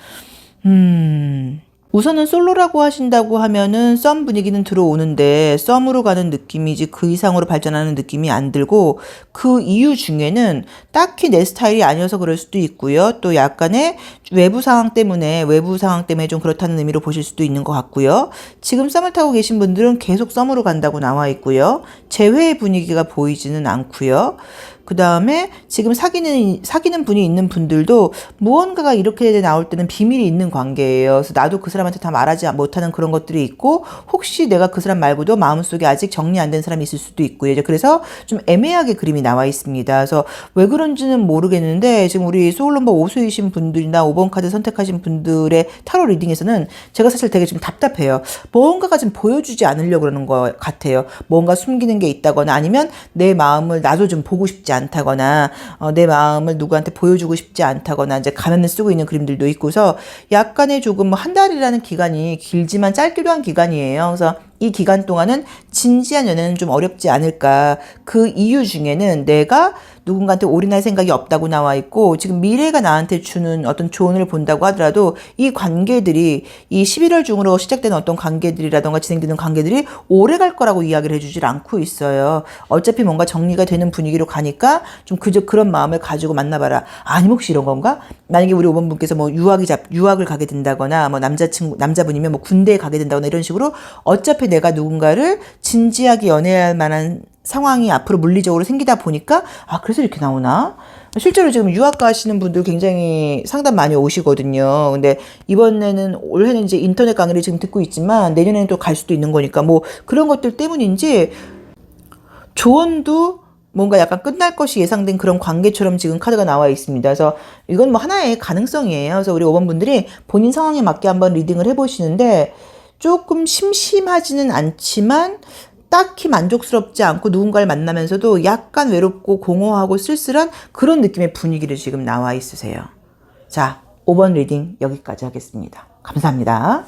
우선은 솔로라고 하신다고 하면은 썸 분위기는 들어오는데 썸으로 가는 느낌이지 그 이상으로 발전하는 느낌이 안 들고 그 이유 중에는 딱히 내 스타일이 아니어서 그럴 수도 있고요. 또 약간의 외부 상황 때문에 좀 그렇다는 의미로 보실 수도 있는 것 같고요. 지금 썸을 타고 계신 분들은 계속 썸으로 간다고 나와 있고요. 재회의 분위기가 보이지는 않고요. 그 다음에 지금 사귀는 분이 있는 분들도 무언가가 이렇게 나올 때는 비밀이 있는 관계예요. 그래서 나도 그 사람한테 다 말하지 못하는 그런 것들이 있고, 혹시 내가 그 사람 말고도 마음속에 아직 정리 안 된 사람이 있을 수도 있고요. 그래서 좀 애매하게 그림이 나와 있습니다. 그래서 왜 그런지는 모르겠는데, 지금 우리 소울넘버 5수이신 분들이나 5번 카드 선택하신 분들의 타로 리딩에서는 제가 사실 되게 좀 답답해요. 뭔가가 좀 보여주지 않으려고 그러는 것 같아요. 뭔가 숨기는 게 있다거나 아니면 내 마음을 나도 좀 보고 싶지 않다거나 내 마음을 누구한테 보여주고 싶지 않다거나 이제 가면을 쓰고 있는 그림들도 있고서 약간의 조금 뭐 한 달이라는 기간이 길지만 짧기도 한 기간이에요. 그래서 이 기간 동안은 진지한 연애는 좀 어렵지 않을까. 그 이유 중에는 내가 누군가한테 올인할 생각이 없다고 나와 있고 지금 미래가 나한테 주는 어떤 조언을 본다고 하더라도 이 관계들이 이 11월 중으로 시작되는 어떤 관계들이라던가 진행되는 관계들이 오래 갈 거라고 이야기를 해주질 않고 있어요. 어차피 뭔가 정리가 되는 분위기로 가니까 좀 그저 그런 마음을 가지고 만나봐라. 아니면 혹시 이런 건가? 만약에 우리 5번 분께서 뭐 유학을 가게 된다거나 뭐 남자분이면 뭐 군대에 가게 된다거나 이런 식으로 어차피 내가 누군가를 진지하게 연애할 만한 상황이 앞으로 물리적으로 생기다 보니까 그래서 이렇게 나오나? 실제로 지금 유학 가시는 분들 굉장히 상담 많이 오시거든요. 근데 이번에는 올해는 이제 인터넷 강의를 지금 듣고 있지만 내년에는 또 갈 수도 있는 거니까 뭐 그런 것들 때문인지 조언도 뭔가 약간 끝날 것이 예상된 그런 관계처럼 지금 카드가 나와 있습니다. 그래서 이건 뭐 하나의 가능성이에요. 그래서 우리 5번 분들이 본인 상황에 맞게 한번 리딩을 해보시는데 조금 심심하지는 않지만 딱히 만족스럽지 않고 누군가를 만나면서도 약간 외롭고 공허하고 쓸쓸한 그런 느낌의 분위기를 지금 나와 있으세요. 자, 5번 리딩 여기까지 하겠습니다. 감사합니다.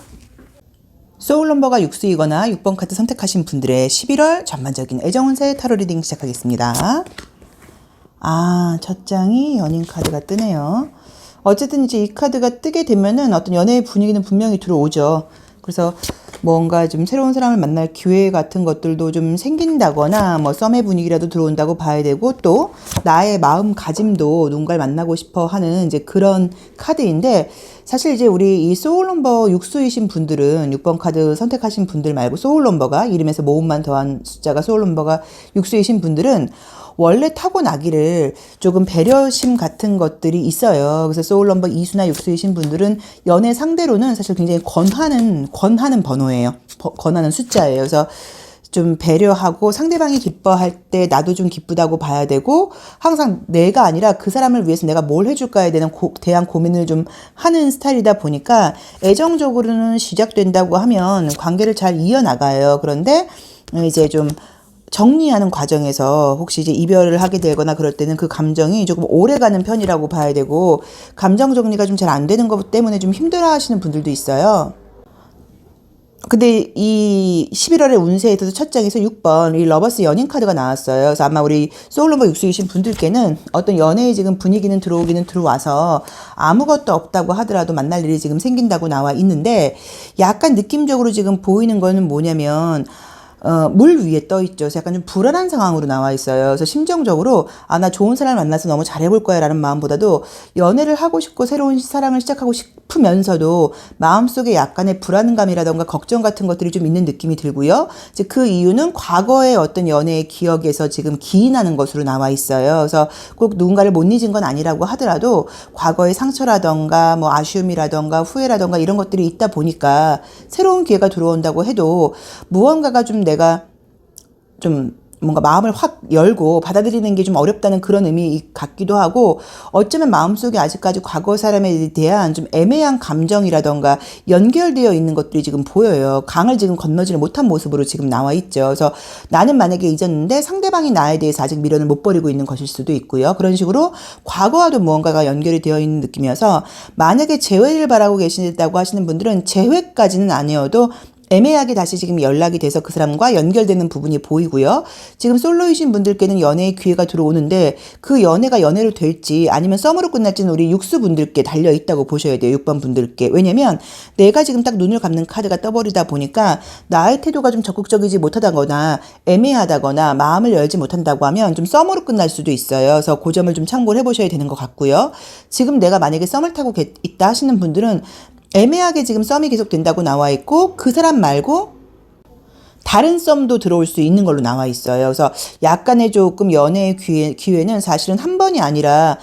소울 넘버가 6수이거나 6번 카드 선택하신 분들의 11월 전반적인 애정운세 타로 리딩 시작하겠습니다. 첫 장이 연인 카드가 뜨네요. 어쨌든 이제 이 카드가 뜨게 되면은 어떤 연애의 분위기는 분명히 들어오죠. 그래서 뭔가 좀 새로운 사람을 만날 기회 같은 것들도 좀 생긴다거나 뭐 썸의 분위기라도 들어온다고 봐야 되고 또 나의 마음가짐도 누군가를 만나고 싶어 하는 이제 그런 카드인데 사실 이제 우리 이 소울 넘버 6수이신 분들은 6번 카드 선택하신 분들 말고 소울 넘버가 이름에서 모음만 더한 숫자가 소울 넘버가 6수이신 분들은 원래 타고나기를 조금 배려심 같은 것들이 있어요. 그래서 소울 넘버 2수나 6수이신 분들은 연애 상대로는 사실 굉장히 권하는 번호예요. 권하는 숫자예요. 그래서 좀 배려하고 상대방이 기뻐할 때 나도 좀 기쁘다고 봐야 되고 항상 내가 아니라 그 사람을 위해서 내가 뭘 해줄까에 대한 고민을 좀 하는 스타일이다 보니까 애정적으로는 시작된다고 하면 관계를 잘 이어나가요. 그런데 이제 좀 정리하는 과정에서 혹시 이제 이별을 하게 되거나 그럴 때는 그 감정이 조금 오래 가는 편이라고 봐야 되고 감정 정리가 좀 잘 안 되는 것 때문에 좀 힘들어 하시는 분들도 있어요. 근데 이 11월의 운세에서도 첫 장에서 6번 이 러버스 연인 카드가 나왔어요. 그래서 아마 우리 소울넘버 6수이신 분들께는 어떤 연애의 지금 분위기는 들어오기는 들어와서 아무것도 없다고 하더라도 만날 일이 지금 생긴다고 나와 있는데 약간 느낌적으로 지금 보이는 거는 뭐냐면 물 위에 떠 있죠. 그래서 약간 좀 불안한 상황으로 나와 있어요. 그래서 심정적으로 나 좋은 사람을 만나서 너무 잘해볼 거야 라는 마음보다도 연애를 하고 싶고 새로운 사랑을 시작하고 싶으면서도 마음속에 약간의 불안감이라던가 걱정 같은 것들이 좀 있는 느낌이 들고요. 이제 그 이유는 과거의 어떤 연애의 기억에서 지금 기인하는 것으로 나와 있어요. 그래서 꼭 누군가를 못 잊은 건 아니라고 하더라도 과거의 상처라던가 뭐 아쉬움이라던가 후회라던가 이런 것들이 있다 보니까 새로운 기회가 들어온다고 해도 무언가가 좀 내가 좀 뭔가 마음을 확 열고 받아들이는 게 좀 어렵다는 그런 의미 같기도 하고, 어쩌면 마음속에 아직까지 과거 사람에 대한 좀 애매한 감정이라던가 연결되어 있는 것들이 지금 보여요. 강을 지금 건너지를 못한 모습으로 지금 나와 있죠. 그래서 나는 만약에 잊었는데 상대방이 나에 대해서 아직 미련을 못 버리고 있는 것일 수도 있고요. 그런 식으로 과거와도 무언가가 연결이 되어 있는 느낌이어서, 만약에 재회를 바라고 계신다고 하시는 분들은 재회까지는 아니어도 애매하게 다시 지금 연락이 돼서 그 사람과 연결되는 부분이 보이고요. 지금 솔로이신 분들께는 연애의 기회가 들어오는데, 그 연애가 연애로 될지 아니면 썸으로 끝날지는 우리 육수 분들께 달려 있다고 보셔야 돼요. 6번 분들께. 왜냐면 내가 지금 딱 눈을 감는 카드가 떠버리다 보니까 나의 태도가 좀 적극적이지 못하다거나 애매하다거나 마음을 열지 못한다고 하면 좀 썸으로 끝날 수도 있어요. 그래서 그 점을 좀 참고를 해보셔야 되는 것 같고요. 지금 내가 만약에 썸을 타고 있다 하시는 분들은 애매하게 지금 썸이 계속 된다고 나와 있고, 그 사람 말고 다른 썸도 들어올 수 있는 걸로 나와 있어요. 그래서 약간의 조금 연애의 기회는 사실은 한 번이 아니라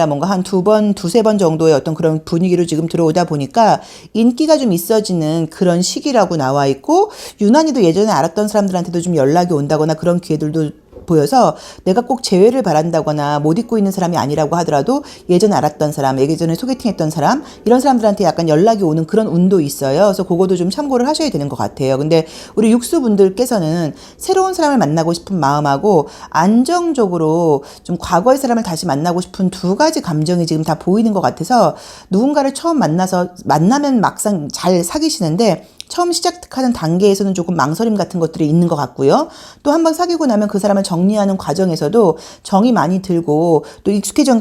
뭔가 한 두 번, 두세 번 정도의 어떤 그런 분위기로 지금 들어오다 보니까 인기가 좀 있어지는 그런 시기라고 나와 있고, 유난히도 예전에 알았던 사람들한테도 좀 연락이 온다거나 그런 기회들도 보여서, 내가 꼭 재회를 바란다거나 못 잊고 있는 사람이 아니라고 하더라도 예전에 알았던 사람, 예전에 소개팅했던 사람, 이런 사람들한테 약간 연락이 오는 그런 운도 있어요. 그래서 그거도 좀 참고를 하셔야 되는 것 같아요. 근데 우리 육수분들께서는 새로운 사람을 만나고 싶은 마음하고 안정적으로 좀 과거의 사람을 다시 만나고 싶은 두 가지 감정이 지금 다 보이는 것 같아서, 누군가를 처음 만나면 막상 잘 사귀시는데 처음 시작하는 단계에서는 조금 망설임 같은 것들이 있는 것 같고요. 또 한번 사귀고 나면 그 사람을 정리하는 과정에서도 정이 많이 들고 또 익숙해져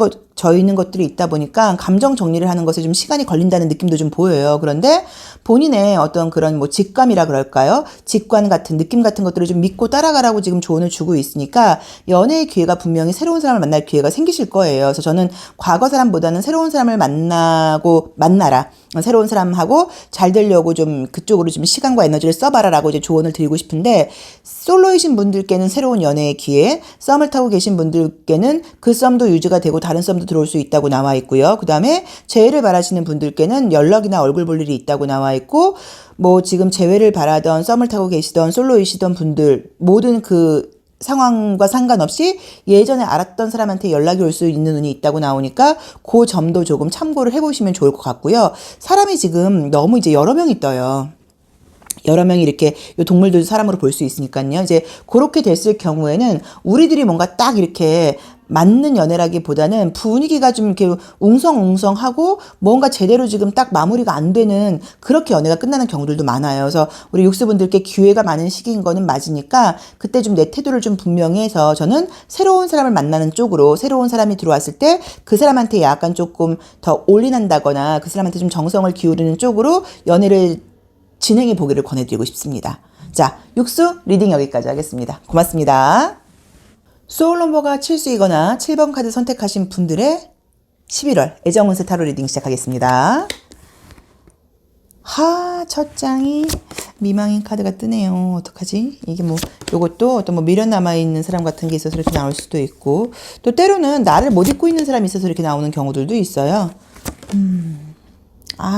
있는 것들이 있다 보니까 감정 정리를 하는 것에 좀 시간이 걸린다는 느낌도 좀 보여요. 그런데 본인의 어떤 그런 뭐 직감이라 그럴까요? 직관 같은 느낌 같은 것들을 좀 믿고 따라가라고 지금 조언을 주고 있으니까, 연애의 기회가 분명히 새로운 사람을 만날 기회가 생기실 거예요. 그래서 저는 과거 사람보다는 새로운 사람을 만나라. 새로운 사람하고 잘 되려고 좀 그쪽으로 좀 시간과 에너지를 써봐라라고 이제 조언을 드리고 싶은데, 솔로이신 분들께는 새로운 연애의 기회, 썸을 타고 계신 분들께는 그 썸도 유지가 되고 다른 썸도 들어올 수 있다고 나와 있고요. 그 다음에 재회를 바라시는 분들께는 연락이나 얼굴 볼 일이 있다고 나와 있고, 뭐 지금 재회를 바라던 썸을 타고 계시던 솔로이시던 분들 모든 그 상황과 상관없이 예전에 알았던 사람한테 연락이 올 수 있는 운이 있다고 나오니까 그 점도 조금 참고를 해보시면 좋을 것 같고요. 사람이 지금 너무 이제 여러 명이 떠요. 여러 명이 이렇게 동물들도 사람으로 볼 수 있으니까요. 이제 그렇게 됐을 경우에는 우리들이 뭔가 딱 이렇게 맞는 연애라기보다는 분위기가 좀 이렇게 웅성웅성하고 뭔가 제대로 지금 딱 마무리가 안 되는, 그렇게 연애가 끝나는 경우들도 많아요. 그래서 우리 육수분들께 기회가 많은 시기인 거는 맞으니까 그때 좀 내 태도를 좀 분명히 해서, 저는 새로운 사람을 만나는 쪽으로, 새로운 사람이 들어왔을 때 그 사람한테 약간 조금 더 올인한다거나 그 사람한테 좀 정성을 기울이는 쪽으로 연애를 진행해 보기를 권해드리고 싶습니다. 자, 육수 리딩 여기까지 하겠습니다. 고맙습니다. 소울 넘버가 7수이거나 7번 카드 선택하신 분들의 11월 애정운세 타로 리딩 시작하겠습니다. 첫 장이 미망인 카드가 뜨네요. 어떡하지? 이게 뭐, 요것도 어떤 뭐 미련 남아있는 사람 같은 게 있어서 이렇게 나올 수도 있고, 또 때로는 나를 못 잊고 있는 사람이 있어서 이렇게 나오는 경우들도 있어요.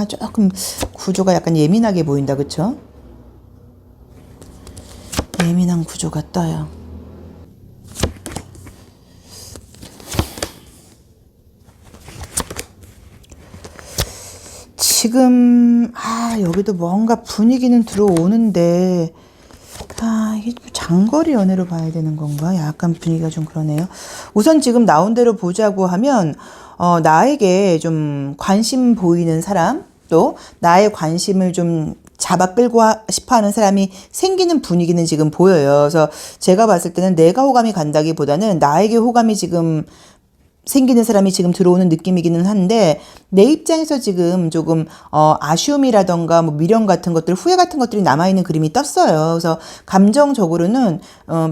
조금 구조가 약간 예민하게 보인다, 그쵸? 예민한 구조가 떠요. 지금 여기도 뭔가 분위기는 들어오는데, 이게 장거리 연애로 봐야 되는 건가? 약간 분위기가 좀 그러네요. 우선 지금 나온 대로 보자고 하면 나에게 좀 관심 보이는 사람, 또 나의 관심을 좀 잡아 끌고 싶어 하는 사람이 생기는 분위기는 지금 보여요. 그래서 제가 봤을 때는 내가 호감이 간다기보다는 나에게 호감이 지금 생기는 사람이 지금 들어오는 느낌이기는 한데, 내 입장에서 지금 조금 아쉬움이라던가 뭐 미련 같은 것들, 후회 같은 것들이 남아있는 그림이 떴어요. 그래서 감정적으로는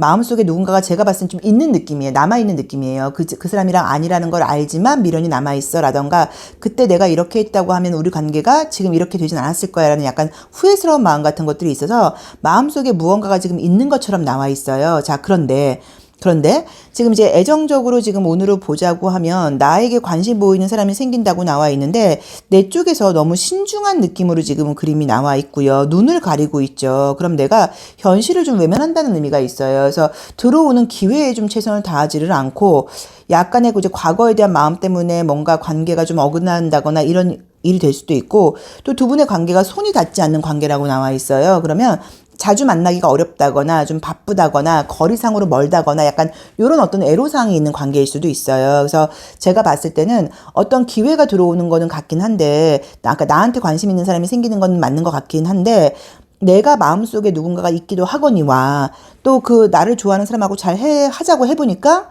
마음속에 누군가가 제가 봤을 때 좀 있는 느낌이에요. 남아있는 느낌이에요. 그 사람이랑 아니라는 걸 알지만 미련이 남아있어 라던가, 그때 내가 이렇게 했다고 하면 우리 관계가 지금 이렇게 되진 않았을 거야 라는 약간 후회스러운 마음 같은 것들이 있어서 마음속에 무언가가 지금 있는 것처럼 나와 있어요. 자, 그런데 그런데 지금 이제 애정적으로 지금 오늘을 보자고 하면 나에게 관심 보이는 사람이 생긴다고 나와 있는데 내 쪽에서 너무 신중한 느낌으로 지금 그림이 나와 있고요. 눈을 가리고 있죠. 그럼 내가 현실을 좀 외면한다는 의미가 있어요. 그래서 들어오는 기회에 좀 최선을 다하지를 않고 약간의 이제 과거에 대한 마음 때문에 뭔가 관계가 좀 어긋난다거나 이런 일이 될 수도 있고 또 두 분의 관계가 손이 닿지 않는 관계라고 나와 있어요. 그러면 자주 만나기가 어렵다거나 좀 바쁘다거나 거리상으로 멀다거나 약간 이런 어떤 애로사항이 있는 관계일 수도 있어요. 그래서 제가 봤을 때는 어떤 기회가 들어오는 거는 같긴 한데 아까 나한테 관심 있는 사람이 생기는 건 맞는 것 같긴 한데 내가 마음속에 누군가가 있기도 하거니와 또 그 나를 좋아하는 사람하고 잘 하자고 해보니까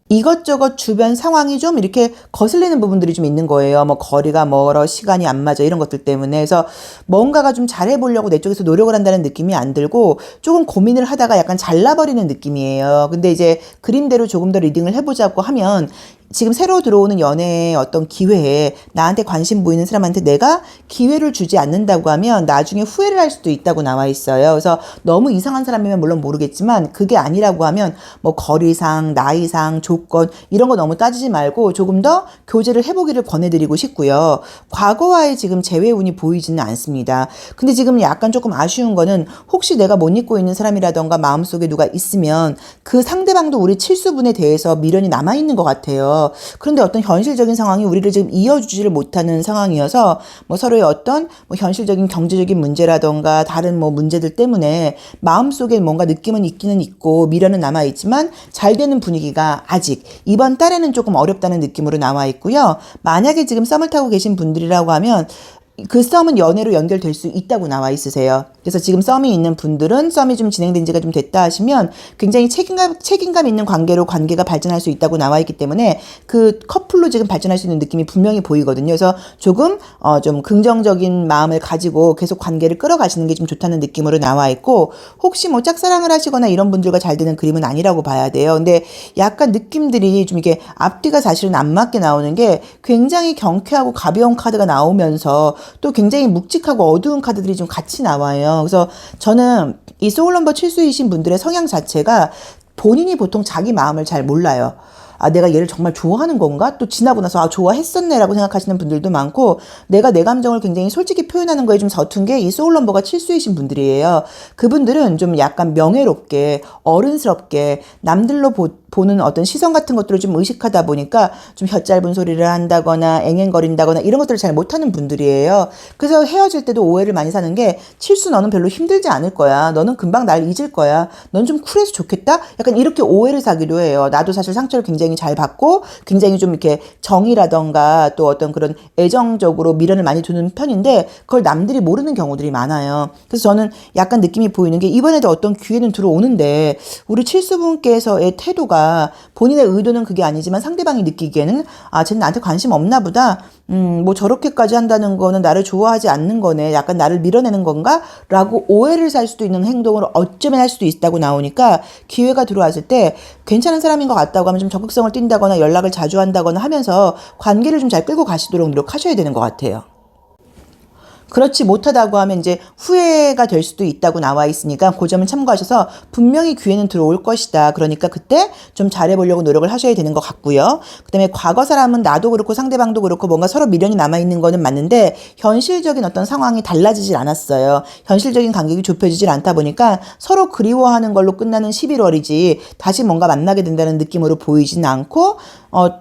이것저것 주변 상황이 좀 이렇게 거슬리는 부분들이 좀 있는 거예요. 뭐 거리가 멀어, 시간이 안 맞아 이런 것들 때문에. 그래서 뭔가가 좀 잘해보려고 내 쪽에서 노력을 한다는 느낌이 안 들고 조금 고민을 하다가 약간 잘라버리는 느낌이에요. 근데 이제 그림대로 조금 더 리딩을 해보자고 하면 지금 새로 들어오는 연애의 어떤 기회에 나한테 관심 보이는 사람한테 내가 기회를 주지 않는다고 하면 나중에 후회를 할 수도 있다고 나와 있어요. 그래서 너무 이상한 사람이면 물론 모르겠지만 그게 아니라고 하면 뭐 거리상, 나이상, 조건 이런 거 너무 따지지 말고 조금 더 교제를 해보기를 권해드리고 싶고요. 과거와의 지금 재회운이 보이지는 않습니다. 근데 지금 약간 조금 아쉬운 거는 혹시 내가 못 잊고 있는 사람이라던가 마음속에 누가 있으면 그 상대방도 우리 칠수분에 대해서 미련이 남아있는 것 같아요. 그런데 어떤 현실적인 상황이 우리를 지금 이어주지를 못하는 상황이어서 뭐 서로의 어떤 뭐 현실적인 경제적인 문제라던가 다른 뭐 문제들 때문에 마음속에 뭔가 느낌은 있기는 있고 미련은 남아있지만 잘 되는 분위기가 아직 이번 달에는 조금 어렵다는 느낌으로 나와 있고요. 만약에 지금 썸을 타고 계신 분들이라고 하면 그 썸은 연애로 연결될 수 있다고 나와 있으세요. 그래서 지금 썸이 있는 분들은 썸이 좀 진행된 지가 좀 됐다 하시면 굉장히 책임감 있는 관계로 관계가 발전할 수 있다고 나와 있기 때문에 그 커플로 지금 발전할 수 있는 느낌이 분명히 보이거든요. 그래서 조금 좀 긍정적인 마음을 가지고 계속 관계를 끌어가시는 게 좀 좋다는 느낌으로 나와 있고 혹시 뭐 짝사랑을 하시거나 이런 분들과 잘 되는 그림은 아니라고 봐야 돼요. 근데 약간 느낌들이 좀 이게 앞뒤가 사실은 안 맞게 나오는 게 굉장히 경쾌하고 가벼운 카드가 나오면서 또 굉장히 묵직하고 어두운 카드들이 좀 같이 나와요. 그래서 저는 이 소울넘버 칠수이신 분들의 성향 자체가 본인이 보통 자기 마음을 잘 몰라요. 아, 내가 얘를 정말 좋아하는 건가? 또 지나고 나서 아, 좋아했었네라고 생각하시는 분들도 많고 내가 내 감정을 굉장히 솔직히 표현하는 거에 좀 서툰 게 이 소울넘버가 칠수이신 분들이에요. 그분들은 좀 약간 명예롭게 어른스럽게 남들로 보는 어떤 시선 같은 것들을 좀 의식하다 보니까 좀 혀짧은 소리를 한다거나 앵앵거린다거나 이런 것들을 잘 못하는 분들이에요. 그래서 헤어질 때도 오해를 많이 사는 게 칠수 너는 별로 힘들지 않을 거야. 너는 금방 날 잊을 거야. 넌 좀 쿨해서 좋겠다? 약간 이렇게 오해를 사기도 해요. 나도 사실 상처를 굉장히 잘 받고 굉장히 좀 이렇게 정이라던가 또 어떤 그런 애정적으로 미련을 많이 두는 편인데 그걸 남들이 모르는 경우들이 많아요. 그래서 저는 약간 느낌이 보이는 게 이번에도 어떤 기회는 들어오는데 우리 칠수분께서의 태도가 본인의 의도는 그게 아니지만 상대방이 느끼기에는 아, 쟤는 나한테 관심 없나 보다. 뭐 저렇게까지 한다는 거는 나를 좋아하지 않는 거네. 약간 나를 밀어내는 건가? 라고 오해를 살 수도 있는 행동을 어쩌면 할 수도 있다고 나오니까 기회가 들어왔을 때 괜찮은 사람인 것 같다고 하면 좀 적극성을 띈다거나 연락을 자주 한다거나 하면서 관계를 좀 잘 끌고 가시도록 노력하셔야 되는 것 같아요. 그렇지 못하다고 하면 이제 후회가 될 수도 있다고 나와 있으니까 그 점을 참고하셔서 분명히 기회는 들어올 것이다. 그러니까 그때 좀 잘해보려고 노력을 하셔야 되는 것 같고요. 그다음에 과거 사람은 나도 그렇고 상대방도 그렇고 뭔가 서로 미련이 남아있는 거는 맞는데 현실적인 어떤 상황이 달라지질 않았어요. 현실적인 간격이 좁혀지질 않다 보니까 서로 그리워하는 걸로 끝나는 11월이지 다시 뭔가 만나게 된다는 느낌으로 보이진 않고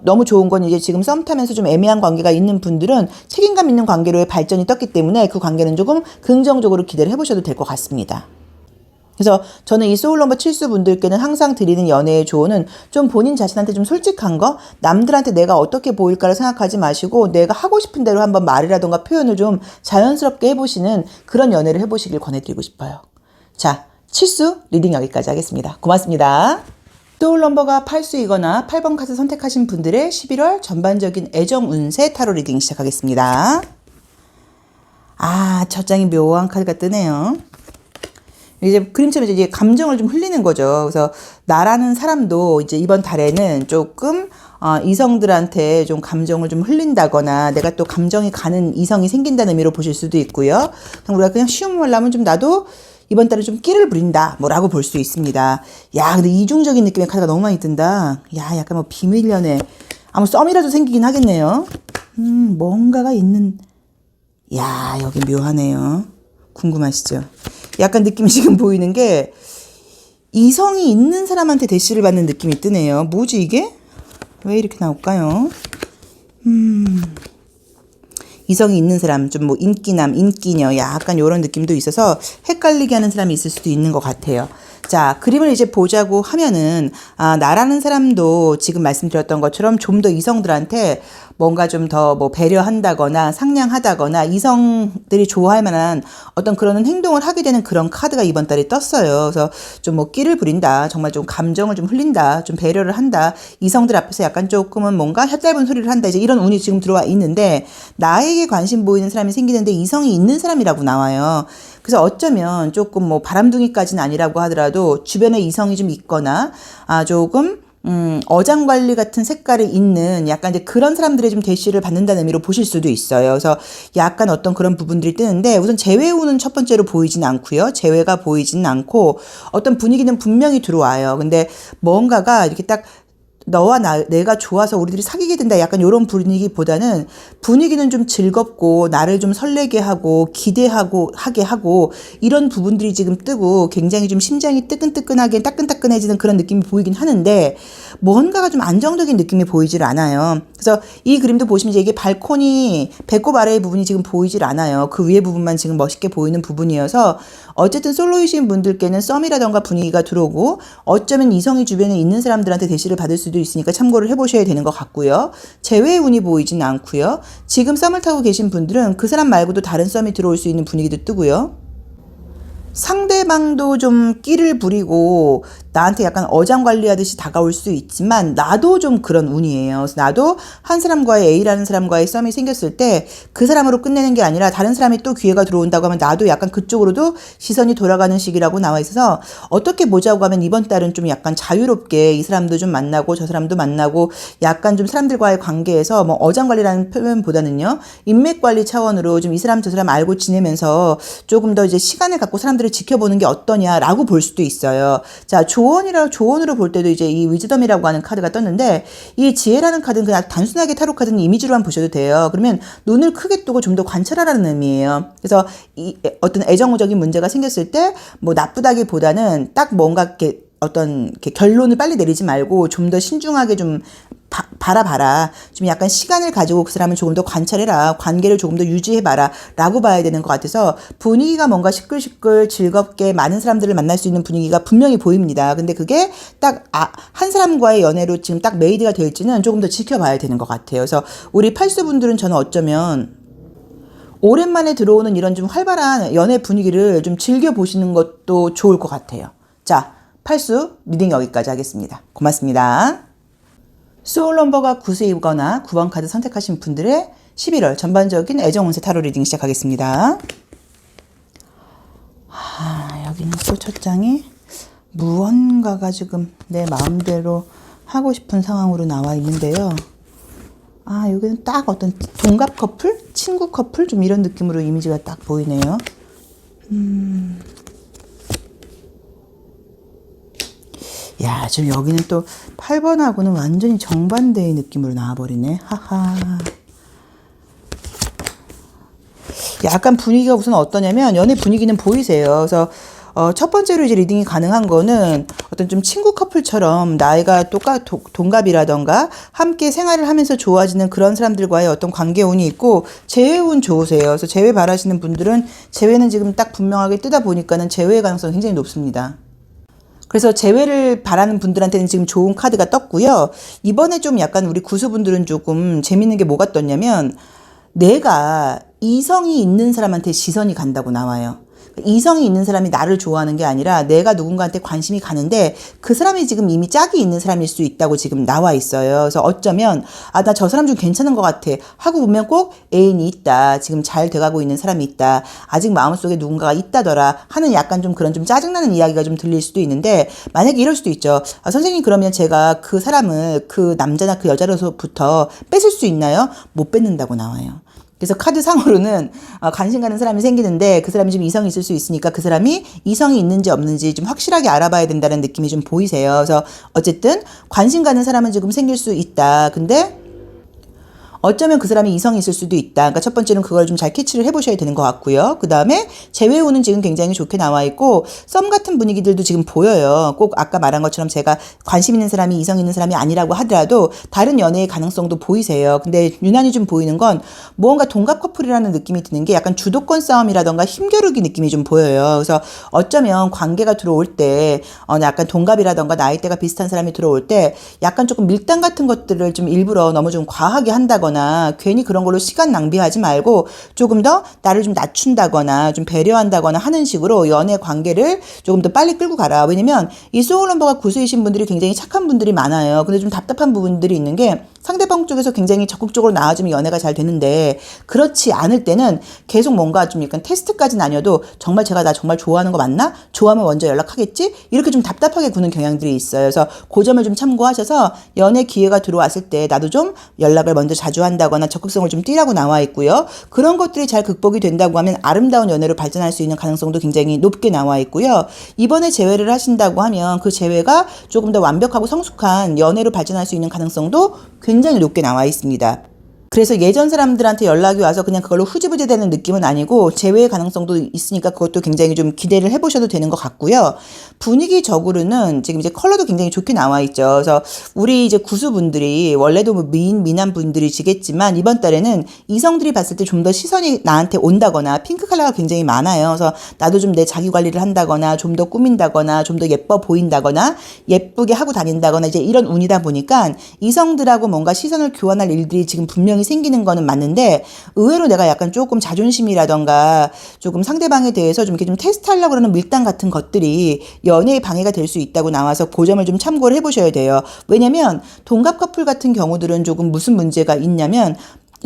너무 좋은 건 이제 지금 썸 타면서 좀 애매한 관계가 있는 분들은 책임감 있는 관계로의 발전이 떴기 때문에 그 관계는 조금 긍정적으로 기대를 해보셔도 될 것 같습니다. 그래서 저는 이 소울넘버 칠수 분들께는 항상 드리는 연애의 조언은 좀 본인 자신한테 좀 솔직한 거, 남들한테 내가 어떻게 보일까를 생각하지 마시고 내가 하고 싶은 대로 한번 말이라던가 표현을 좀 자연스럽게 해보시는 그런 연애를 해보시길 권해드리고 싶어요. 자, 칠수 리딩 여기까지 하겠습니다. 고맙습니다. 소울넘버가 8수이거나 8번 카드 선택하신 분들의 11월 전반적인 애정 운세 타로 리딩 시작하겠습니다. 아, 첫 장이 묘한 카드가 뜨네요. 이제 그림처럼 이제 감정을 좀 흘리는 거죠. 그래서 나라는 사람도 이제 이번 달에는 조금 이성들한테 좀 감정을 좀 흘린다거나 내가 또 감정이 가는 이성이 생긴다는 의미로 보실 수도 있고요. 우리가 그냥 쉬운 말로 하면 좀 나도 이번 달에 좀 끼를 부린다 뭐라고 볼 수 있습니다. 야, 근데 이중적인 느낌의 카드가 너무 많이 뜬다. 야, 약간 뭐 비밀 연애, 아무 썸이라도 생기긴 하겠네요. 뭔가가 있는. 야, 여기 묘하네요. 궁금하시죠? 약간 느낌이 지금 보이는 게 이성이 있는 사람한테 대시를 받는 느낌이 뜨네요. 뭐지 이게? 왜 이렇게 나올까요? 이성이 있는 사람, 좀 뭐 인기남, 인기녀, 약간 이런 느낌도 있어서 헷갈리게 하는 사람이 있을 수도 있는 것 같아요. 자, 그림을 이제 보자고 하면은, 나라는 사람도 지금 말씀드렸던 것처럼 좀 더 이성들한테 뭔가 좀 더 뭐 배려한다거나 상냥하다거나 이성들이 좋아할 만한 어떤 그런 행동을 하게 되는 그런 카드가 이번 달에 떴어요. 그래서 좀 뭐 끼를 부린다, 정말 좀 감정을 좀 흘린다, 좀 배려를 한다, 이성들 앞에서 약간 조금은 뭔가 혓짧은 소리를 한다, 이제 이런 운이 지금 들어와 있는데, 나에게 관심 보이는 사람이 생기는데 이성이 있는 사람이라고 나와요. 그래서 어쩌면 조금 뭐 바람둥이까지는 아니라고 하더라도 주변에 이성이 좀 있거나 조금 어장관리 같은 색깔이 있는 약간 이제 그런 사람들의 좀 대시를 받는다는 의미로 보실 수도 있어요. 그래서 약간 어떤 그런 부분들이 뜨는데, 우선 재회운은 첫 번째로 보이진 않고요. 재회가 보이지는 않고 어떤 분위기는 분명히 들어와요. 근데 뭔가가 이렇게 딱 너와 내가 좋아서 우리들이 사귀게 된다, 약간 이런 분위기보다는 분위기는 좀 즐겁고 나를 좀 설레게 하고 기대하고 하게 하고 이런 부분들이 지금 뜨고 굉장히 좀 심장이 뜨끈뜨끈하게 따끈따끈해지는 그런 느낌이 보이긴 하는데, 뭔가가 좀 안정적인 느낌이 보이질 않아요. 그래서 이 그림도 보시면 이제 이게 발코니 배꼽 아래의 부분이 지금 보이질 않아요. 그 위에 부분만 지금 멋있게 보이는 부분이어서 어쨌든 솔로이신 분들께는 썸이라던가 분위기가 들어오고, 어쩌면 이성이 주변에 있는 사람들한테 대시를 받을 수도 있으니까 참고를 해보셔야 되는 것 같고요. 재회의 운이 보이진 않고요. 지금 썸을 타고 계신 분들은 그 사람 말고도 다른 썸이 들어올 수 있는 분위기도 뜨고요. 상대방도 좀 끼를 부리고 나한테 약간 어장관리하듯이 다가올 수 있지만 나도 좀 그런 운이에요. 그래서 나도 한 사람과의 A라는 사람과의 썸이 생겼을 때 그 사람으로 끝내는 게 아니라 다른 사람이 또 기회가 들어온다고 하면 나도 약간 그쪽으로도 시선이 돌아가는 시기라고 나와 있어서, 어떻게 보자고 하면 이번 달은 좀 약간 자유롭게 이 사람도 좀 만나고 저 사람도 만나고 약간 좀 사람들과의 관계에서 뭐 어장관리라는 표현보다는요, 인맥관리 차원으로 좀 이 사람 저 사람 알고 지내면서 조금 더 이제 시간을 갖고 사람들을 지켜보는 게 어떠냐라고 볼 수도 있어요. 자, 조언으로 볼 때도 이제 이 위즈덤이라고 하는 카드가 떴는데, 이 지혜라는 카드는 그냥 단순하게 타로 카드는 이미지로만 보셔도 돼요. 그러면 눈을 크게 뜨고 좀 더 관찰하라는 의미예요. 그래서 이 어떤 애정적인 문제가 생겼을 때 뭐 나쁘다기보다는 딱 뭔가 이렇게 어떤 이렇게 결론을 빨리 내리지 말고 좀 더 신중하게 좀 바라봐라. 좀 약간 시간을 가지고 그 사람을 조금 더 관찰해라. 관계를 조금 더 유지해봐라. 라고 봐야 되는 것 같아서, 분위기가 뭔가 시끌시끌 즐겁게 많은 사람들을 만날 수 있는 분위기가 분명히 보입니다. 근데 그게 딱 한 사람과의 연애로 지금 딱 메이드가 될지는 조금 더 지켜봐야 되는 것 같아요. 그래서 우리 팔수분들은 저는 어쩌면 오랜만에 들어오는 이런 좀 활발한 연애 분위기를 좀 즐겨보시는 것도 좋을 것 같아요. 자, 팔수 리딩 여기까지 하겠습니다. 고맙습니다. 소울 넘버가 9수이거나 9번 카드 선택하신 분들의 11월 전반적인 애정 운세 타로 리딩 시작하겠습니다. 여기는 또 첫 장이 무언가가 지금 내 마음대로 하고 싶은 상황으로 나와 있는데요. 여기는 딱 어떤 동갑 커플? 친구 커플? 좀 이런 느낌으로 이미지가 딱 보이네요. 야, 지금 여기는 또 8번하고는 완전히 정반대의 느낌으로 나와버리네. 하하. 약간 분위기가 우선 어떠냐면, 연애 분위기는 보이세요. 그래서 첫 번째로 이제 리딩이 가능한 거는 어떤 좀 친구 커플처럼 나이가 동갑이라던가 함께 생활을 하면서 좋아지는 그런 사람들과의 어떤 관계운이 있고, 재회운 좋으세요. 그래서 재회 바라시는 분들은 재회는 지금 딱 분명하게 뜨다 보니까는 재회 가능성이 굉장히 높습니다. 그래서 재회를 바라는 분들한테는 지금 좋은 카드가 떴고요. 이번에 좀 약간 우리 구수분들은 조금 재밌는 게 뭐가 떴냐면, 내가 이성이 있는 사람한테 시선이 간다고 나와요. 이성이 있는 사람이 나를 좋아하는 게 아니라 내가 누군가한테 관심이 가는데 그 사람이 지금 이미 짝이 있는 사람일 수 있다고 지금 나와 있어요. 그래서 어쩌면 나 저 사람 좀 괜찮은 것 같아 하고 보면 꼭 애인이 있다, 지금 잘 돼가고 있는 사람이 있다, 아직 마음속에 누군가가 있다더라 하는 약간 좀 그런 좀 짜증나는 이야기가 좀 들릴 수도 있는데, 만약에 이럴 수도 있죠. 선생님, 그러면 제가 그 사람을 그 남자나 그 여자로서부터 뺏을 수 있나요? 못 뺏는다고 나와요. 그래서 카드상으로는 관심 가는 사람이 생기는데 그 사람이 좀 이성이 있을 수 있으니까 그 사람이 이성이 있는지 없는지 좀 확실하게 알아봐야 된다는 느낌이 좀 보이세요. 그래서 어쨌든 관심 가는 사람은 지금 생길 수 있다. 근데 어쩌면 그 사람이 이성이 있을 수도 있다. 그러니까 첫 번째는 그걸 좀 잘 캐치를 해보셔야 되는 것 같고요. 그 다음에 재회운은 지금 굉장히 좋게 나와 있고 썸 같은 분위기들도 지금 보여요. 꼭 아까 말한 것처럼 제가 관심 있는 사람이 이성 있는 사람이 아니라고 하더라도 다른 연애의 가능성도 보이세요. 근데 유난히 좀 보이는 건 무언가 동갑 커플이라는 느낌이 드는 게 약간 주도권 싸움이라던가 힘겨루기 느낌이 좀 보여요. 그래서 어쩌면 관계가 들어올 때 약간 동갑이라던가 나이대가 비슷한 사람이 들어올 때 약간 조금 밀당 같은 것들을 좀 일부러 너무 좀 과하게 한다거나 괜히 그런 걸로 시간 낭비하지 말고 조금 더 나를 좀 낮춘다거나 좀 배려한다거나 하는 식으로 연애 관계를 조금 더 빨리 끌고 가라. 왜냐면 이 소울 넘버가 구수이신 분들이 굉장히 착한 분들이 많아요. 근데 좀 답답한 부분들이 있는 게 상대방 쪽에서 굉장히 적극적으로 나와주면 연애가 잘 되는데 그렇지 않을 때는 계속 뭔가 좀 약간 테스트까지는 아니어도 정말 제가 나 정말 좋아하는 거 맞나? 좋아하면 먼저 연락하겠지? 이렇게 좀 답답하게 구는 경향들이 있어요. 그래서 그 점을 좀 참고하셔서 연애 기회가 들어왔을 때 나도 좀 연락을 먼저 자주 한다거나 적극성을 좀 띠라고 나와 있고요. 그런 것들이 잘 극복이 된다고 하면 아름다운 연애로 발전할 수 있는 가능성도 굉장히 높게 나와 있고요. 이번에 재회를 하신다고 하면 그 재회가 조금 더 완벽하고 성숙한 연애로 발전할 수 있는 가능성도 굉장히 높게 나와 있습니다. 그래서 예전 사람들한테 연락이 와서 그냥 그걸로 후지부지 되는 느낌은 아니고 재회의 가능성도 있으니까 그것도 굉장히 좀 기대를 해보셔도 되는 것 같고요. 분위기적으로는 지금 이제 컬러도 굉장히 좋게 나와 있죠. 그래서 우리 이제 구수분들이 원래도 뭐 미인한 분들이시겠지만 이번 달에는 이성들이 봤을 때 좀 더 시선이 나한테 온다거나 핑크 컬러가 굉장히 많아요. 그래서 나도 좀 내 자기 관리를 한다거나 좀 더 꾸민다거나 좀 더 예뻐 보인다거나 예쁘게 하고 다닌다거나 이제 이런 운이다 보니까 이성들하고 뭔가 시선을 교환할 일들이 지금 분명히 생기는 거는 맞는데 의외로 내가 약간 조금 자존심이라던가 조금 상대방에 대해서 좀 이렇게 좀 테스트하려고 그러는 밀당 같은 것들이 연애에 방해가 될 수 있다고 나와서 그 점을 좀 참고를 해보셔야 돼요. 왜냐면 동갑 커플 같은 경우들은 조금 무슨 문제가 있냐면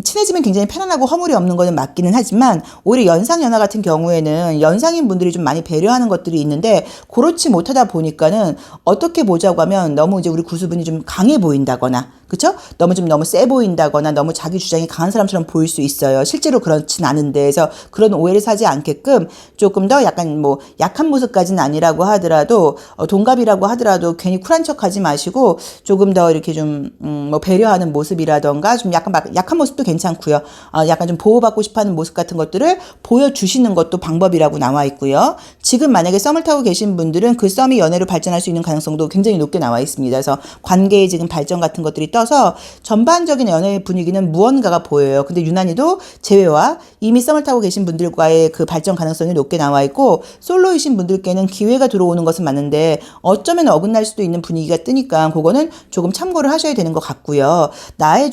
친해지면 굉장히 편안하고 허물이 없는 거는 맞기는 하지만 오히려 연상연하 같은 경우에는 연상인 분들이 좀 많이 배려하는 것들이 있는데 그렇지 못하다 보니까는 어떻게 보자고 하면 너무 이제 우리 구수분이 좀 강해 보인다거나 그쵸? 너무 세 보인다거나 너무 자기 주장이 강한 사람처럼 보일 수 있어요. 실제로 그렇진 않은데 그래서 그런 오해를 사지 않게끔 조금 더 약간 뭐 약한 모습까지는 아니라고 하더라도 동갑이라고 하더라도 괜히 쿨한 척 하지 마시고 조금 더 이렇게 좀 뭐 배려하는 모습이라던가 좀 약한 모습도 괜찮고요. 약간 좀 보호받고 싶어하는 모습 같은 것들을 보여주시는 것도 방법이라고 나와 있고요. 지금 만약에 썸을 타고 계신 분들은 그 썸이 연애로 발전할 수 있는 가능성도 굉장히 높게 나와 있습니다. 그래서 관계의 지금 발전 같은 것들이 떠서 전반적인 연애 분위기는 무언가가 보여요. 근데 유난히도 재회와 이미 썸을 타고 계신 분들과의 그 발전 가능성이 높게 나와 있고 솔로이신 분들께는 기회가 들어오는 것은 맞는데 어쩌면 어긋날 수도 있는 분위기가 뜨니까 그거는 조금 참고를 하셔야 되는 것 같고요. 나의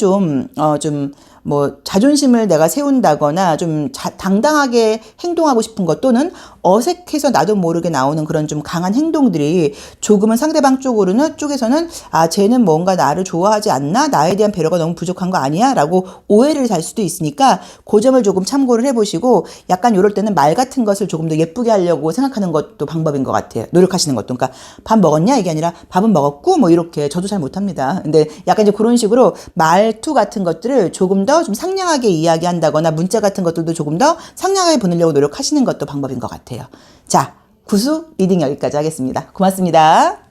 뭐 자존심을 내가 세운다거나 좀 당당하게 행동하고 싶은 것 또는 어색해서 나도 모르게 나오는 그런 좀 강한 행동들이 조금은 상대방 쪽에서는 쟤는 뭔가 나를 좋아하지 않나? 나에 대한 배려가 너무 부족한 거 아니야? 라고 오해를 살 수도 있으니까 그 점을 조금 참고를 해보시고 약간 이럴 때는 말 같은 것을 조금 더 예쁘게 하려고 생각하는 것도 방법인 것 같아요. 노력하시는 것도. 그러니까 밥 먹었냐? 이게 아니라 밥은 먹었고 뭐 이렇게 저도 잘 못합니다. 근데 약간 이제 그런 식으로 말투 같은 것들을 조금 더 좀 상냥하게 이야기한다거나 문자 같은 것들도 조금 더 상냥하게 보내려고 노력하시는 것도 방법인 것 같아요. 자, 구수 리딩 여기까지 하겠습니다. 고맙습니다.